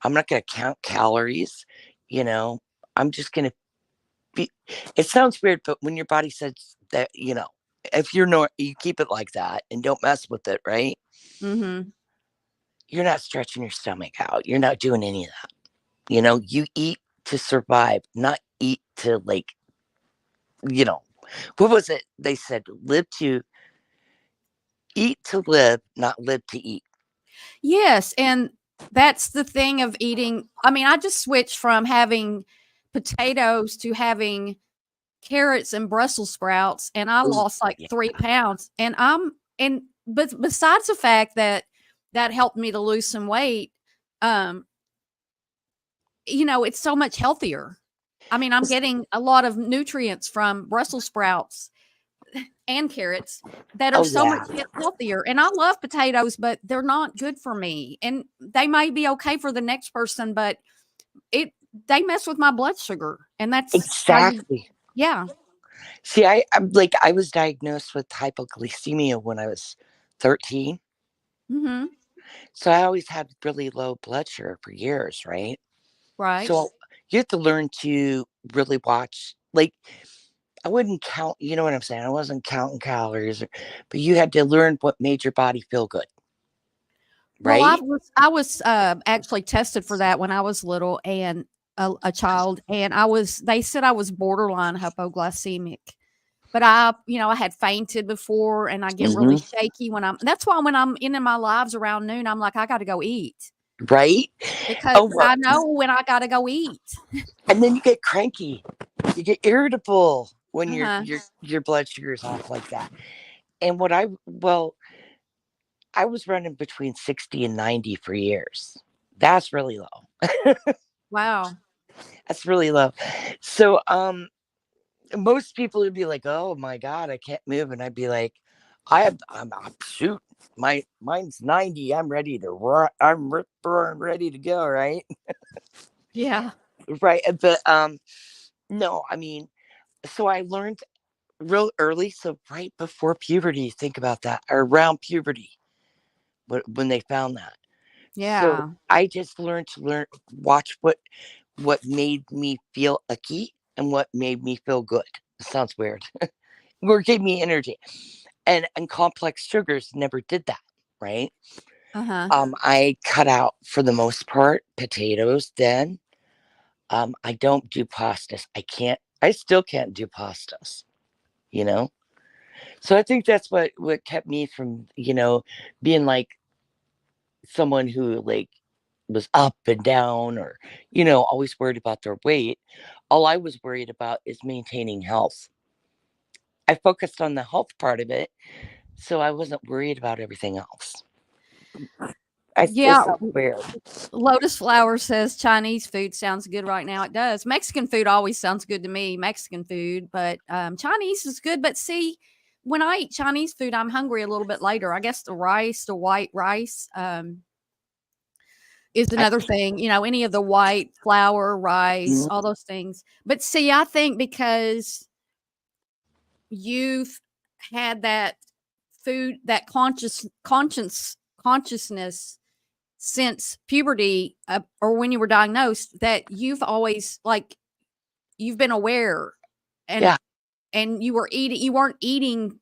I'm not going to count calories, you know. I'm just going to be, it sounds weird, but when your body says that, if you're not, you keep it like that and don't mess with it, right? Mm-hmm. You're not stretching your stomach out. You're not doing any of that. You eat to survive, not eat to you know, what was it? They said eat to live, not live to eat. Yes, and that's the thing of eating. I mean, I just switched from having potatoes to having carrots and Brussels sprouts, and I Ooh, lost like yeah. 3 pounds. But besides the fact that that helped me to lose some weight, um, it's so much healthier. I mean, I'm getting a lot of nutrients from Brussels sprouts and carrots that are Oh so much yeah. healthier. And I love potatoes, but they're not good for me. And they may be okay for the next person, but it they mess with my blood sugar. And that's how you, Exactly. yeah. See, I was diagnosed with hypoglycemia when I was 13. Mm-hmm. So I always had really low blood sugar for years, right? Right. So you have to learn to really watch. Like, I wouldn't count, you know what I'm saying? I wasn't counting calories, but you had to learn what made your body feel good, Well, right? I was actually tested for that when I was little and a child, and they said I was borderline hypoglycemic. But I had fainted before, and I get really Hmm. shaky that's why when I'm in my lives around noon, I'm like, I got to go eat Right? because Oh, well, I know when I got to go eat. and then you get cranky. You get irritable when your Uh-huh. your your blood sugar is off like that. And I was running between 60 and 90 for years. That's really low. Wow. That's really low. So most people would be like, "Oh my god, I can't move," and I'd be like, I'm shoot, mine's 90. I'm ready to run. I'm ready to go, right? Yeah. Right, but no, I mean, so I learned real early, so right before puberty, think about that, or around puberty, when they found that. So Yeah. I just learned to watch what made me feel icky and what made me feel good. It sounds weird. Or gave me energy. And complex sugars never did that, right? Uh-huh. I cut out for the most part potatoes then. I don't do pastas. I still can't do pastas, you know? So I think that's what kept me from, being like someone who like was up and down or, always worried about their weight. All I was worried about is maintaining health. I focused on the health part of it, so I wasn't worried about everything else. It Yeah. sounds weird. Lotus Flower says Chinese food sounds good right now. It does. Mexican food always sounds good to me, Mexican food, but Chinese is good. But see, when I eat Chinese food, I'm hungry a little bit later. I guess the white rice, is another thing, any of the white flour, rice, Mhm. all those things. But see, I think because you've had that food, that consciousness since puberty, or when you were diagnosed, that you've always you've been aware, and Yeah. you weren't eating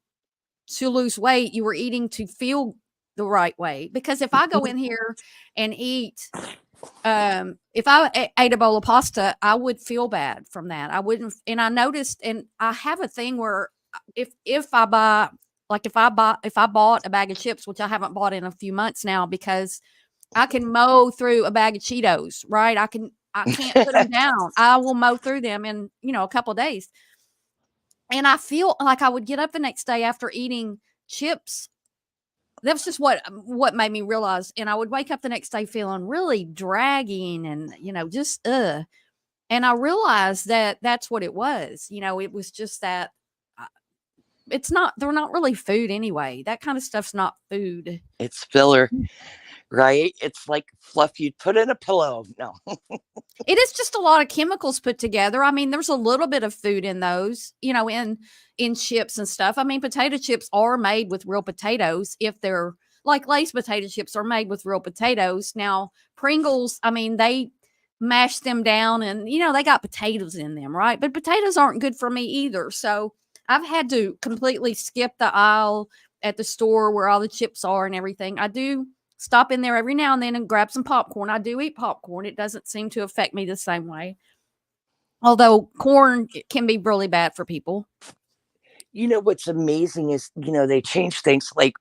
to lose weight, you were eating to feel the right way. Because if I go in here and eat, if I ate a bowl of pasta, I would feel bad from that. I wouldn't. And I noticed, and I have a thing where if I buy, if I bought a bag of chips, which I haven't bought in a few months now, because I can mow through a bag of Cheetos, right? I can't put them down. I will mow through them in, a couple of days. And I feel like I would get up the next day after eating chips. That was just what made me realize. And I would wake up the next day feeling really dragging and, just And I realized that that's what it was. It was just that uh, they're not really food anyway. That kind of stuff's not food. It's filler, right? It's like fluff you'd put in a pillow. No. It is just a lot of chemicals put together. I mean, there's a little bit of food in those, in chips and stuff. I mean, potato chips are made with real potatoes if they're like Lay's potato chips are made with real potatoes. Now, Pringles, I mean, they mash them down and, they got potatoes in them, right? But potatoes aren't good for me either. So I've had to completely skip the aisle at the store where all the chips are and everything. I do stop in there every now and then and grab some popcorn. I do eat popcorn. It doesn't seem to affect me the same way. Although corn can be really bad for people. What's amazing is, they change things like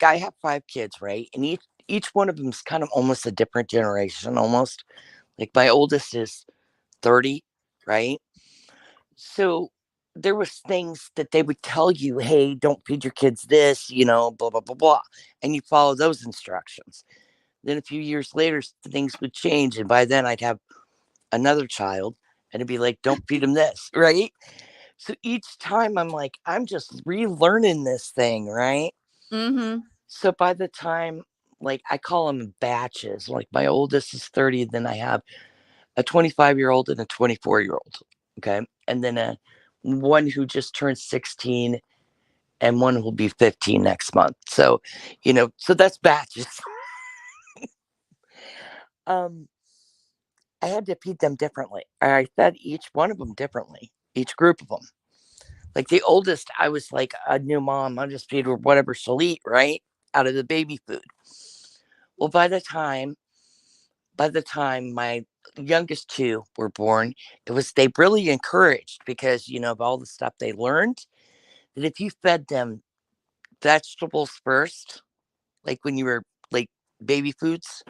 I have 5 kids, right? And each one of them is kind of almost a different generation almost. Like my oldest is 30, right? So there was things that they would tell you, hey, don't feed your kids this, blah blah blah blah. And you follow those instructions. Then a few years later, things would change. And by then I'd have another child and it'd be like, don't feed them this, right? So each time I'm like, I'm just relearning this thing, right? Mm-hmm. So by the time, like, I call them batches, like my oldest is 30, then I have a 25-year-old and a 24-year-old. Okay. And then one who just turned 16 and one who will be 15 next month. So, so that's batches. I had to feed them differently. I fed each one of them differently, each group of them. Like the oldest, I was like a new mom. I'll just feed her whatever she'll eat, right? Out of the baby food. Well, by the time my youngest 2 were born, they really encouraged because, of all the stuff they learned, that if you fed them vegetables first, like when you were like baby foods,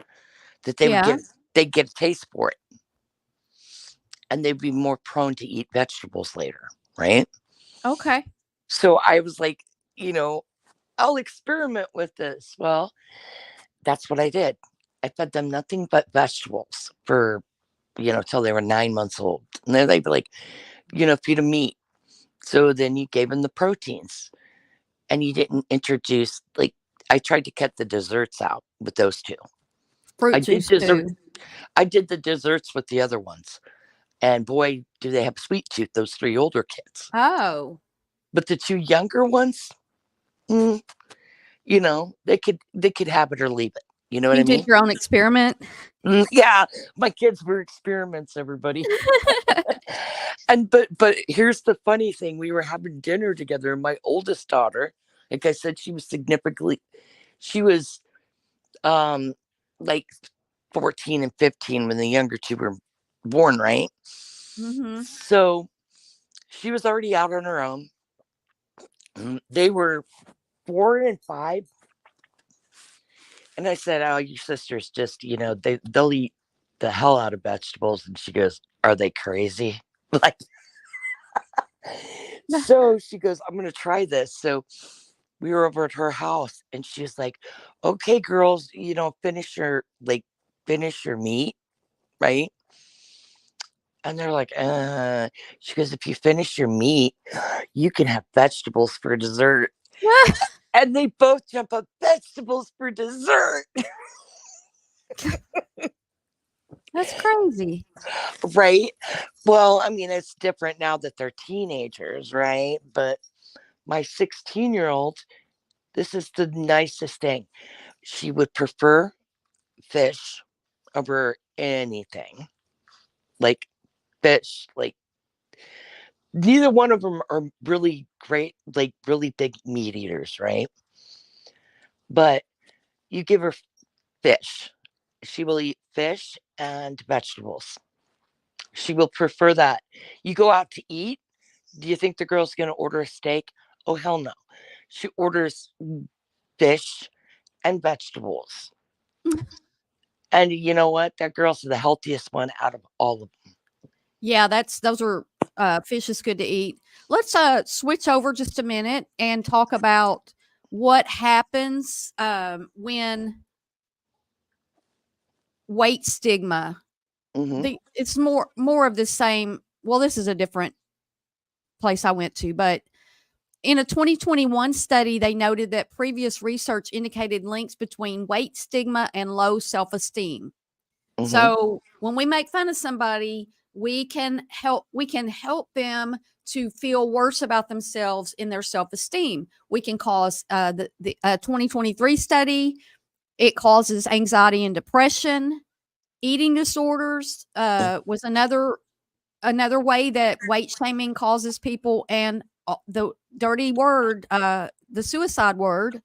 that Yeah. they'd get a taste for it. And they'd be more prone to eat vegetables later, right? Okay. So I was like, I'll experiment with this. Well, that's what I did. I fed them nothing but vegetables for, till they were 9 months old. And then they'd be like, feed them meat. So then you gave them the proteins and you didn't introduce, like, I tried to cut the desserts out with those 2. Fruit I did juice too. I did the desserts with the other ones. And boy, do they have sweet tooth, those 3 older kids. Oh. But the 2 younger ones, they could have it or leave it. You know what You I did mean? your own experiment? Yeah, my kids were experiments, everybody. And but here's the funny thing: we were having dinner together, and my oldest daughter, like I said, she was like 14 and 15 when the younger 2 were born, right? Mm-hmm. So she was already out on her own. They were 4 and 5. And I said, "Oh, your sisters just, they'll eat the hell out of vegetables." And she goes, "Are they crazy?" Like, so she goes, "I'm going to try this." So we were over at her house and she was like, "Okay, girls, finish your meat, right?" And they're like, she goes, "If you finish your meat, you can have vegetables for dessert." And they both jump up, "Vegetables for dessert." That's crazy. Right. Well, I mean, it's different now that they're teenagers, right? But my 16-year-old, this is the nicest thing. She would prefer fish over anything. Like fish, like neither one of them are really great, like really big meat eaters, right? But you give her fish, she will eat fish and vegetables. She will prefer that. You go out to eat. Do you think the girl's going to order a steak? Oh, hell no. She orders fish and vegetables. And you know what? That girl's the healthiest one out of all of them. Yeah, those are fish is good to eat. Let's switch over just a minute and talk about what happens when weight stigma. It's more of the same. Well, this is a different place I went to, but in a 2021 study, they noted that previous research indicated links between weight stigma and low self-esteem. So when we make fun of somebody, we can help them to feel worse about themselves in their self-esteem. We can cause the 2023 study. It causes anxiety and depression. Eating disorders was another way that weight shaming causes people, and the dirty word, the suicide word,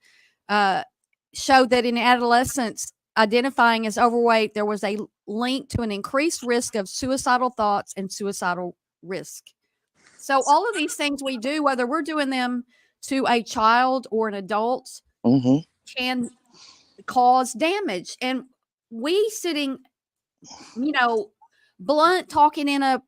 showed that in adolescents identifying as overweight, there was a link to an increased risk of suicidal thoughts and suicidal risk. So all of these things we do, whether we're doing them to a child or an adult, can cause damage. And we sitting, blunt talking in an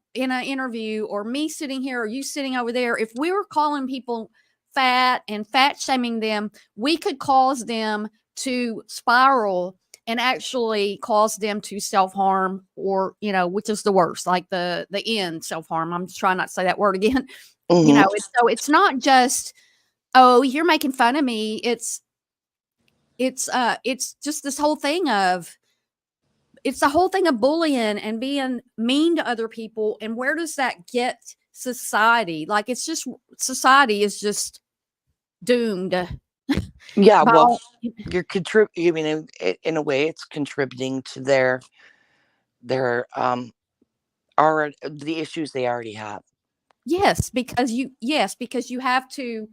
interview, or me sitting here or you sitting over there, if we were calling people fat and fat shaming them, we could cause them to spiral and actually cause them to self-harm, or which is the worst, like the end self-harm. I'm just trying not to say that word again. It's not just, oh, you're making fun of me. It's just this whole thing of, it's the whole thing of bullying and being mean to other people. And where does that get society? Like, it's just, society is just doomed. Yeah, well, you're contributing. I mean, in a way, it's contributing to their are the issues they already have. Yes, because you have to.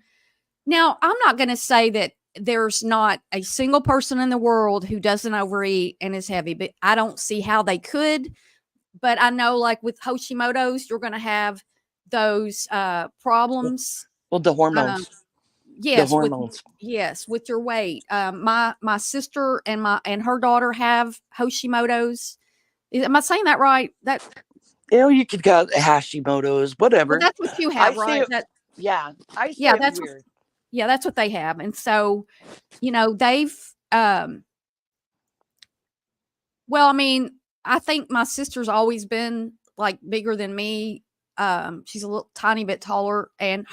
Now, I'm not going to say that there's not a single person in the world who doesn't overeat and is heavy, but I don't see how they could. But I know, like with Hashimoto's, you're going to have those problems. Well, the hormones. Yes, the hormones. with your weight. My sister and her daughter have Hashimoto's. Am I saying that right? That you could go Hashimoto's, whatever. Well, that's what you have, right? Yeah, I say that's weird. Yeah, that's what they have. And so, they've well, I mean, I think my sister's always been like bigger than me. She's a little tiny bit taller, and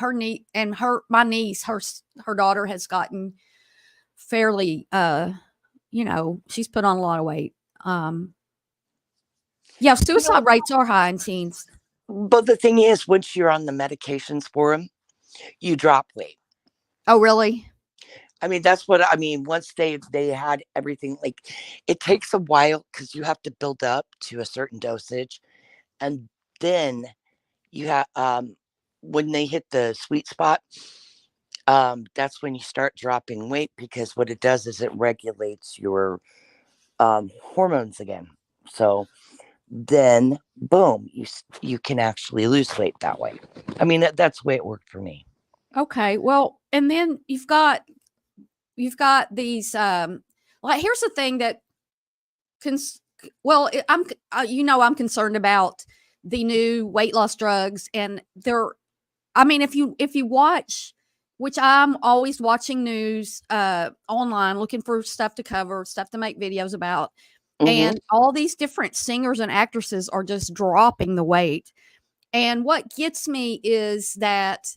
my niece, her daughter has gotten fairly, she's put on a lot of weight. Yeah, suicide rates are high in teens. But the thing is, once you're on the medications for them, you drop weight. Oh, really? I mean, that's what I mean. Once they had everything, like, it takes a while because you have to build up to a certain dosage, and then you have when they hit the sweet spot, that's when you start dropping weight, because what it does is it regulates your hormones again. So then, boom, you can actually lose weight that way. I mean, that's the way it worked for me. Okay. Well, and then you've got these like here's the thing that I'm concerned about the new weight loss drugs, and I mean, if you watch, which I'm always watching news online looking for stuff to cover, stuff to make videos about, and all these different singers and actresses are just dropping the weight. And what gets me is that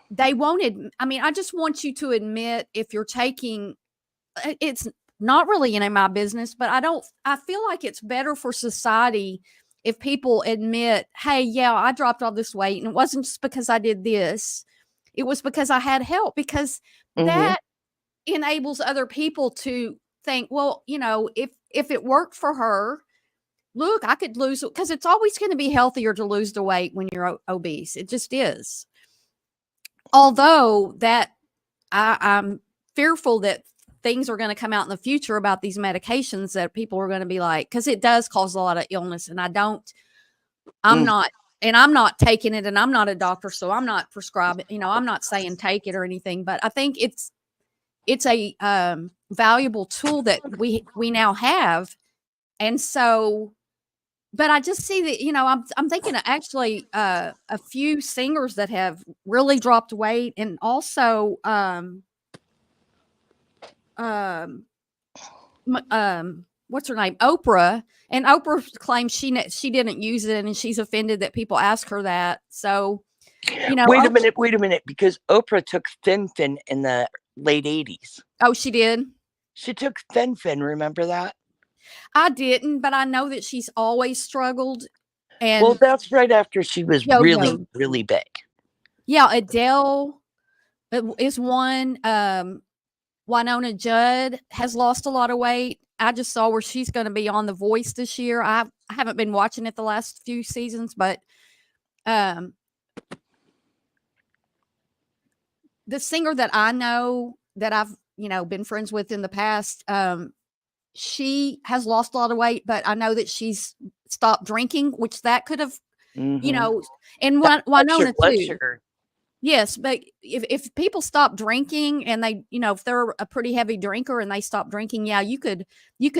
they won't I mean, I just want you to admit if you're taking it's not really any of my business, but I feel like it's better for society if people admit, hey, yeah, I dropped all this weight and it wasn't just because I did this. It was because I had help, because that enables other people to think, well, if it worked for her, look, I could lose, because it's always going to be healthier to lose the weight when you're obese. It just is. Although that I'm fearful that things are going to come out in the future about these medications that people are going to be like, because it does cause a lot of illness. And I'm not taking it, and I'm not a doctor, so I'm not prescribing, I'm not saying take it or anything, but I think it's a valuable tool that we now have. And so, but I just see that, I'm thinking of actually a few singers that have really dropped weight, and also what's her name, Oprah. And Oprah claims she didn't use it, and she's offended that people ask her that. So wait a minute, because Oprah took fen-phen in the late 80s. Oh, she did. She took fen-phen, remember that? I didn't, but I know that she's always struggled. And well, that's right after she was really, really big. Yeah, Adele is one. Winona Judd has lost a lot of weight. I just saw where she's going to be on The Voice this year. I haven't been watching it the last few seasons, but the singer that I know that I've been friends with in the past, she has lost a lot of weight, but I know that she's stopped drinking, which that could have, and Winona too. Sugar. Yes, but if people stop drinking, and they, if they're a pretty heavy drinker and they stop drinking, yeah, you could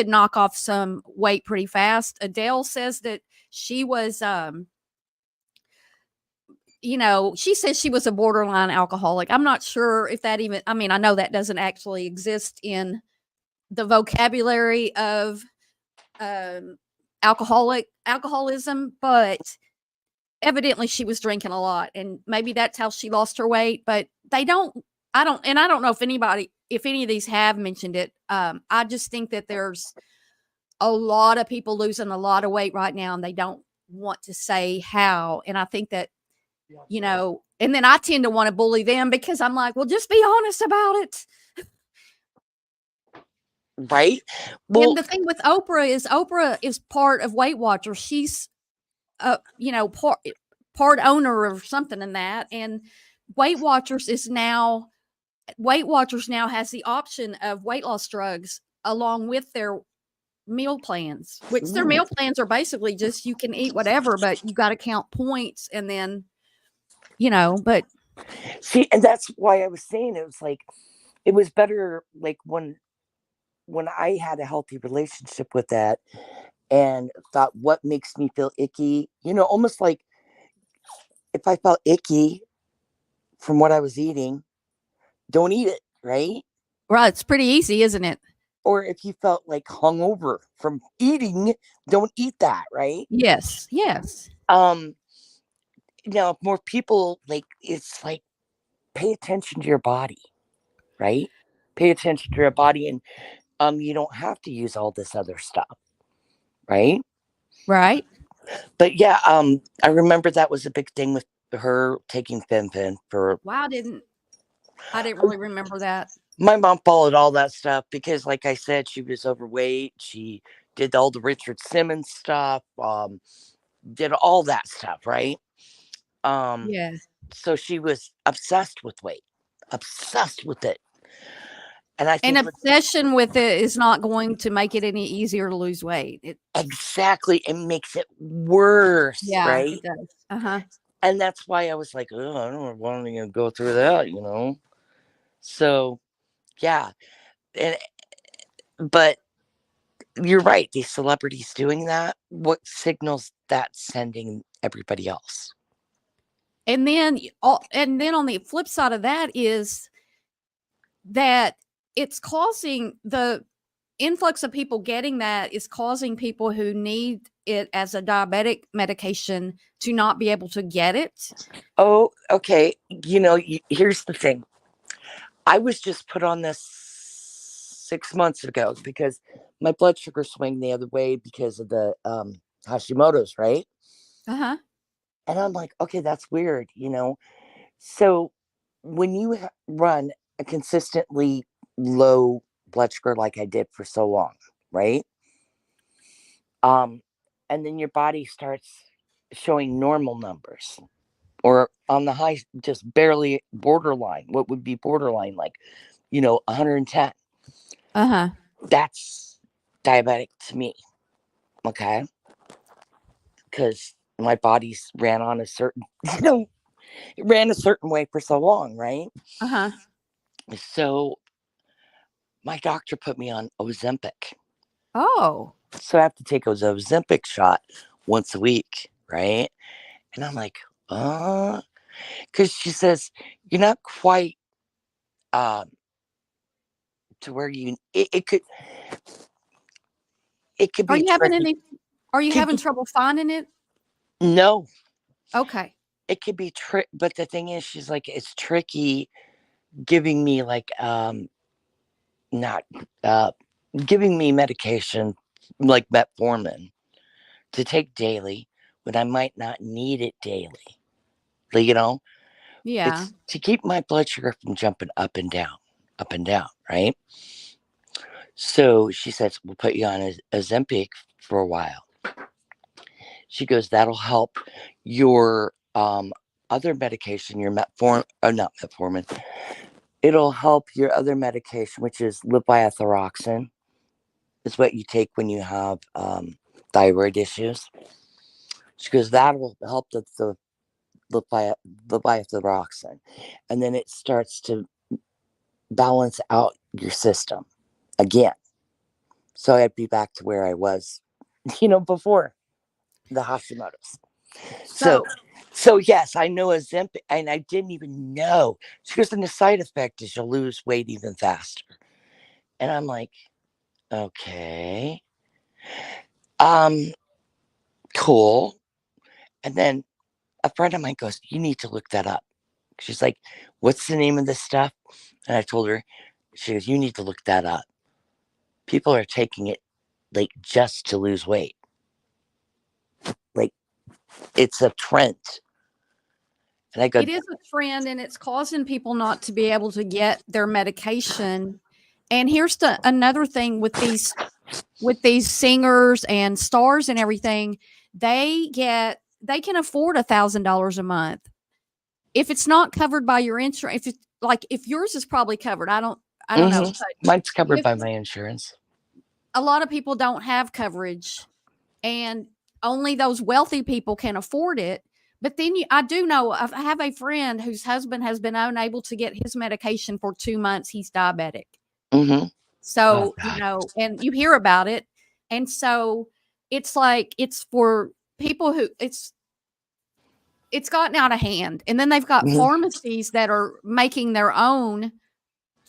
knock off some weight pretty fast. Adele says that she was, she says she was a borderline alcoholic. I'm not sure if that even, I mean, I know that doesn't actually exist in the vocabulary of alcoholism, but evidently she was drinking a lot, and maybe that's how she lost her weight. But I don't know if any of these have mentioned it. I just think that there's a lot of people losing a lot of weight right now, and they don't want to say how. And I think that, and then I tend to want to bully them, because I'm like, well, just be honest about it. Right. Well, and the thing with Oprah is part of Weight Watchers. She's part owner or something in that. And Weight Watchers now has the option of weight loss drugs along with their meal plans, which their meal plans are basically just, you can eat whatever, but you got to count points. And then, but see, and that's why I was saying it was like, it was better like when I had a healthy relationship with that, and thought, what makes me feel icky? Almost like if I felt icky from what I was eating, don't eat it, right? Right. It's pretty easy, isn't it? Or if you felt like hungover from eating, don't eat that, right? Yes. Yes. Now, if more people, like, it's like, pay attention to your body, right? Pay attention to your body, and you don't have to use all this other stuff, right? Right. But yeah, I remember that was a big thing with her taking fen-phen for. Wow, I didn't really remember that. My mom followed all that stuff because, like I said, she was overweight. She did all the Richard Simmons stuff, did all that stuff, right? Yeah. So she was obsessed with weight, obsessed with it. And I think an obsession with it is not going to make it any easier to lose weight. Exactly. It makes it worse, right? It does. And that's why I was like, oh, I don't want to go through that, So, yeah. And, but you're right. These celebrities doing that, what signals that sending everybody else? And then on the flip side of that is that it's causing the influx of people getting that is causing people who need it as a diabetic medication to not be able to get it. Oh, okay. Here's the thing. I was just put on this 6 months ago because my blood sugar swing the other way because of the Hashimoto's, right? Uh-huh. And I'm like, okay, that's weird, So when you run a consistently low blood sugar like I did for so long, right? And then your body starts showing normal numbers or on the high, just barely borderline. What would be borderline? Like, 110. Uh-huh. That's diabetic to me. Okay. Because my body's ran on a certain, it ran a certain way for so long, right? Uh-huh. So my doctor put me on Ozempic. Oh. So I have to take a Ozempic shot once a week, right? And I'm like, because she says you're not quite to where it could Are be you having tricky. any are you having trouble finding it? No, Okay. it could be trick, but the thing is, she's like, it's tricky giving me like not giving me medication like metformin to take daily when I might not need it daily. Like, Yeah. it's to keep my blood sugar from jumping up and down, right? So she says, we'll put you on a Ozempic for a while. She goes, that'll help your other medication, your metformin, not metformin. It'll help your other medication, which is levothyroxine. It's what you take when you have thyroid issues. She goes, that will help the levothyroxine. And then it starts to balance out your system again. So I'd be back to where I was, before the Hashimoto's. So yes, I know Ozempic, and I didn't even know. She goes, and the side effect is you'll lose weight even faster. And I'm like, okay, um, cool. And then a friend of mine goes, you need to look that up. She's like, what's the name of this stuff? And I told her, she goes, you need to look that up. People are taking it like just to lose weight. Like it's a trend. And I go, It is a trend and it's causing people not to be able to get their medication. And here's another thing with these singers and stars and everything, they can afford $1,000 a month. If it's not covered by your insurance, if yours is probably covered, I don't know. But mine's covered if by my insurance. a lot of people don't have coverage and only those wealthy people can afford it. But then I do know, I have a friend whose husband has been unable to get his medication for 2 months. He's diabetic. Mm-hmm. So, God. and you hear about it. And so it's like, it's for people who it's gotten out of hand. And then they've got Mm-hmm. pharmacies that are making their own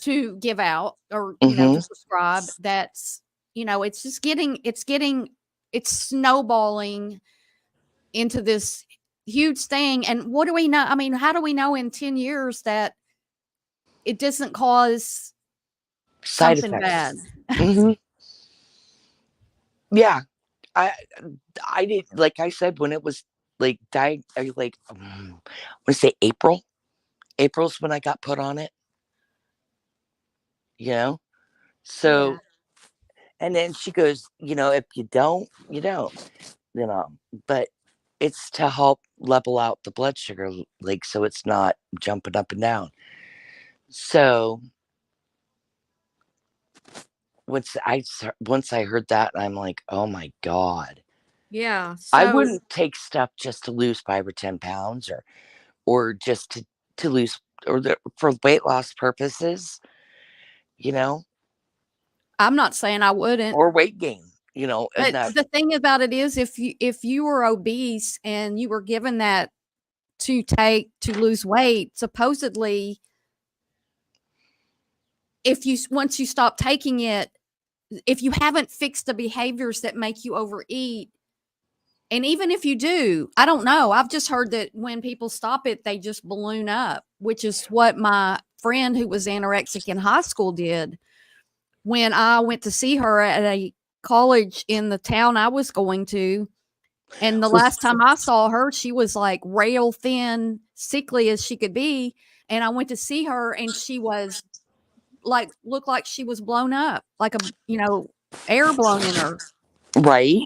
to give out or, Mm-hmm. to prescribe. That's, it's just it's snowballing into this huge thing. And what do we know? I mean, how do we know in 10 years that it doesn't cause Side something bad? effects. Mm-hmm. Yeah. I did, like I said, when it was like I want to say April. April's when I got put on it. So Yeah. and then she goes, if you don't, you don't, but it's to help level out the blood sugar, like so it's not jumping up and down. So once I heard that, I'm like, oh my God. Yeah. I So wouldn't take stuff just to lose 5 or 10 pounds or just to lose for weight loss purposes, you know, I'm not saying I wouldn't, or weight gain, and but that the thing about it is if you were obese and you were given that to take to lose weight, supposedly if you once you stop taking it, if you haven't fixed the behaviors that make you overeat, and even if you do, I don't know. I've just heard that when people stop it, they just balloon up, which is what my friend who was anorexic in high school did. When I went to see her at a college in the town I was going to, and the so last time I saw her, she was like rail thin, sickly as she could be. And I went to see her and she was like, looked like she was blown up, like air blown in her. right.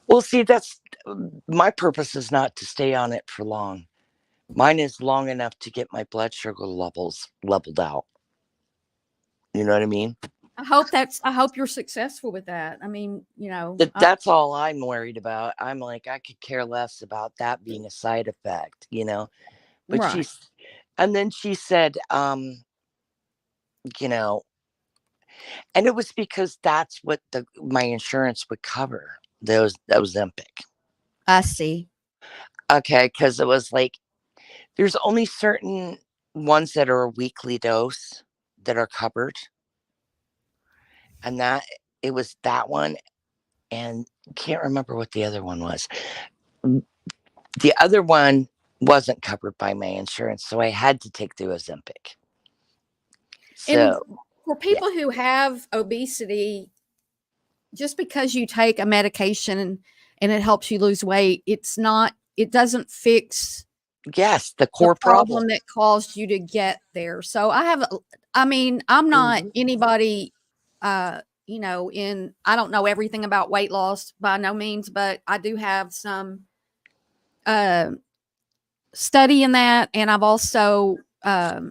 Well, see, that's my purpose is not to stay on it for long. Mine is long enough to get my blood sugar levels leveled out. You know what I mean? I hope you're successful with that. I mean, That's all I'm worried about. I'm like, I could care less about that being a side effect, But right. and then she said, you know, and it was because that's what my insurance would cover. That was Ozempic. I see. Okay, because it was like there's only certain ones that are a weekly dose that are covered, and that it was that one, and can't remember what the other one was. The other one wasn't covered by my insurance, so I had to take the Ozempic. And So for yeah, people who have obesity, just because you take a medication and it helps you lose weight, it doesn't fix yes, the the core problem. problem that caused you to get there. So I mean, I'm not Mhm. anybody, I don't know everything about weight loss by no means, but I do have some uh, study in that. And I've also, I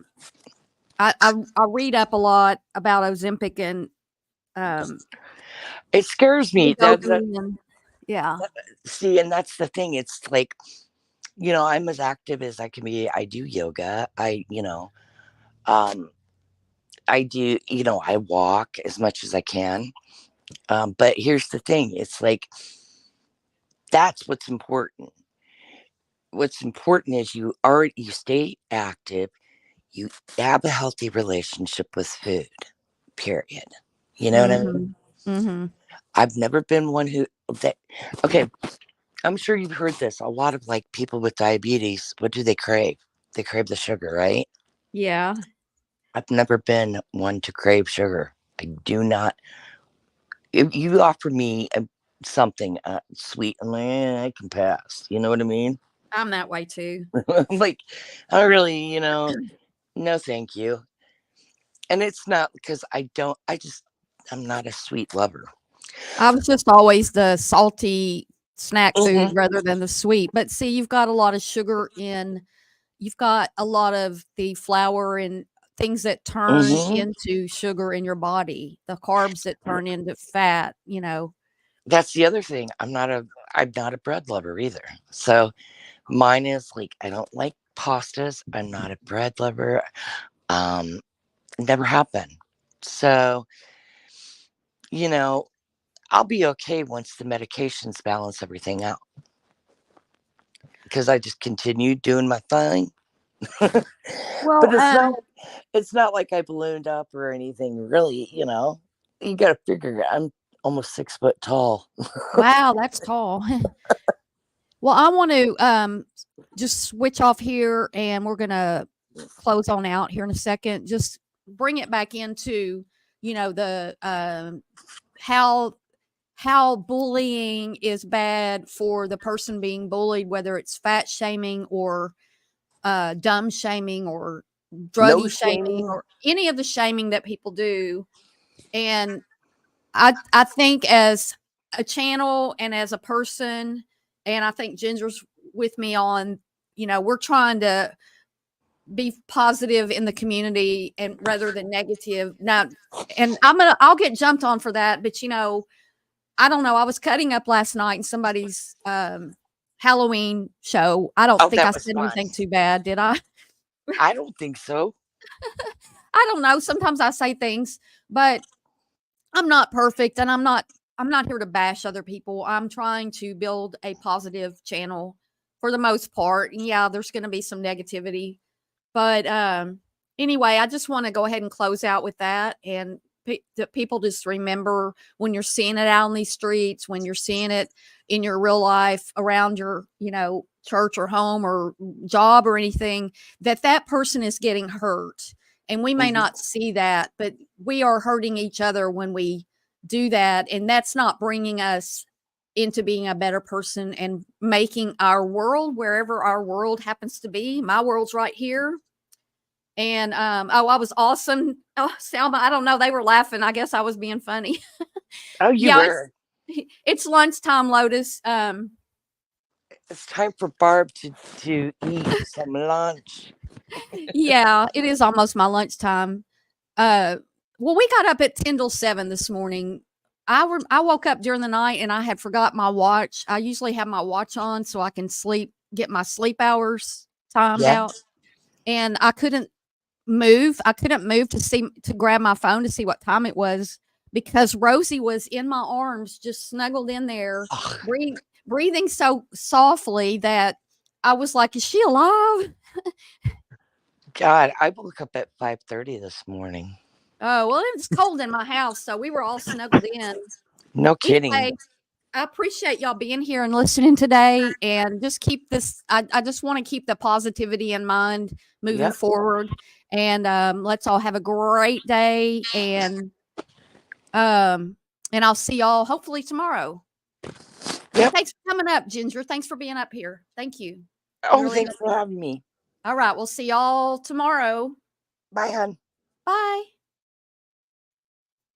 read up a lot about Ozempic and It scares me. Wegovy and yeah. See, and that's the thing. It's like, I'm as active as I can be. I do yoga. Um, I do, I walk as much as I can. But here's the thing. It's like, that's what's important. What's important is you stay active. You have a healthy relationship with food, period. You know what I mean? Mhm. Mhm. I've never been one that, okay, I'm sure you've heard this. A lot of like people with diabetes, what do they crave? They crave the sugar, right? Yeah. I've never been one to crave sugar. I do not. If you offer me something sweet, I'm like, I can pass. You know what I mean? I'm that way too. I'm like, I really, no, thank you. And it's not because I'm not a sweet lover. I was just always the salty snack food Hmm. rather than the sweet. But see, you've got a lot of the flour and things that turn Hmm. into sugar in your body, the carbs that turn into fat. That's the other thing. I'm not a bread lover either. So mine is like, I don't like pastas. I'm not a bread lover. Um, Never have been. So, you know, I'll be okay once the medications balance everything out because I just continue doing my thing. Well, But it's not like I ballooned up or anything really, You gotta figure I'm almost 6 foot tall. wow, that's tall. Well, I want to just switch off here and we're going to close on out here in a second. Just bring it back into, the how bullying is bad for the person being bullied, whether it's fat shaming or dumb shaming or No druggy shaming shaming. or any of the shaming that people do. And I think as a channel and as a person, and I think Ginger's with me on, we're trying to be positive in the community and rather than negative. Now, and I'll get jumped on for that, but I don't know. I was cutting up last night in somebody's Halloween show. I don't Oh, think that I was said fun. anything too bad, did I? I don't think so. I don't know. Sometimes I say things, but I'm not perfect, and I'm not here to bash other people. I'm trying to build a positive channel for the most part. And yeah, there's going to be some negativity, but anyway, I just want to go ahead and close out with that. And that people just remember, when you're seeing it out on these streets, when you're seeing it in your real life around your, church or home or job or anything, that person is getting hurt. And we may not see that, but we are hurting each other when we do that. And that's not bringing us into being a better person and making our world, wherever our world happens to be. My world's right here. And I was awesome. Oh, Selma, I don't know. They were laughing. I guess I was being funny. Oh, you Yeah, were. it's lunchtime, Lotus. It's time for Barb to eat some lunch. Yeah, it is almost my lunchtime. Well, we got up at 10 till 7 this morning. I woke up during the night and I had forgot my watch. I usually have my watch on so I can get my sleep hours timed Yeah. out. And I couldn't move. I couldn't move to grab my phone to see what time it was, because Rosie was in my arms, just snuggled in there, breathing so softly that I was like, "Is she alive?" God, I woke up at 5:30 this morning. Oh, well, it was cold in my house, so we were all snuggled in. No kidding. Anyway, I appreciate y'all being here and listening today, and just keep this. I just want to keep the positivity in mind moving forward, and let's all have a great day, and I'll see y'all hopefully tomorrow. Yep. Thanks for coming up, Ginger. Thanks for being up here. Thank you. Oh, thanks for having me. All right, we'll see y'all tomorrow. Bye, hon. Bye.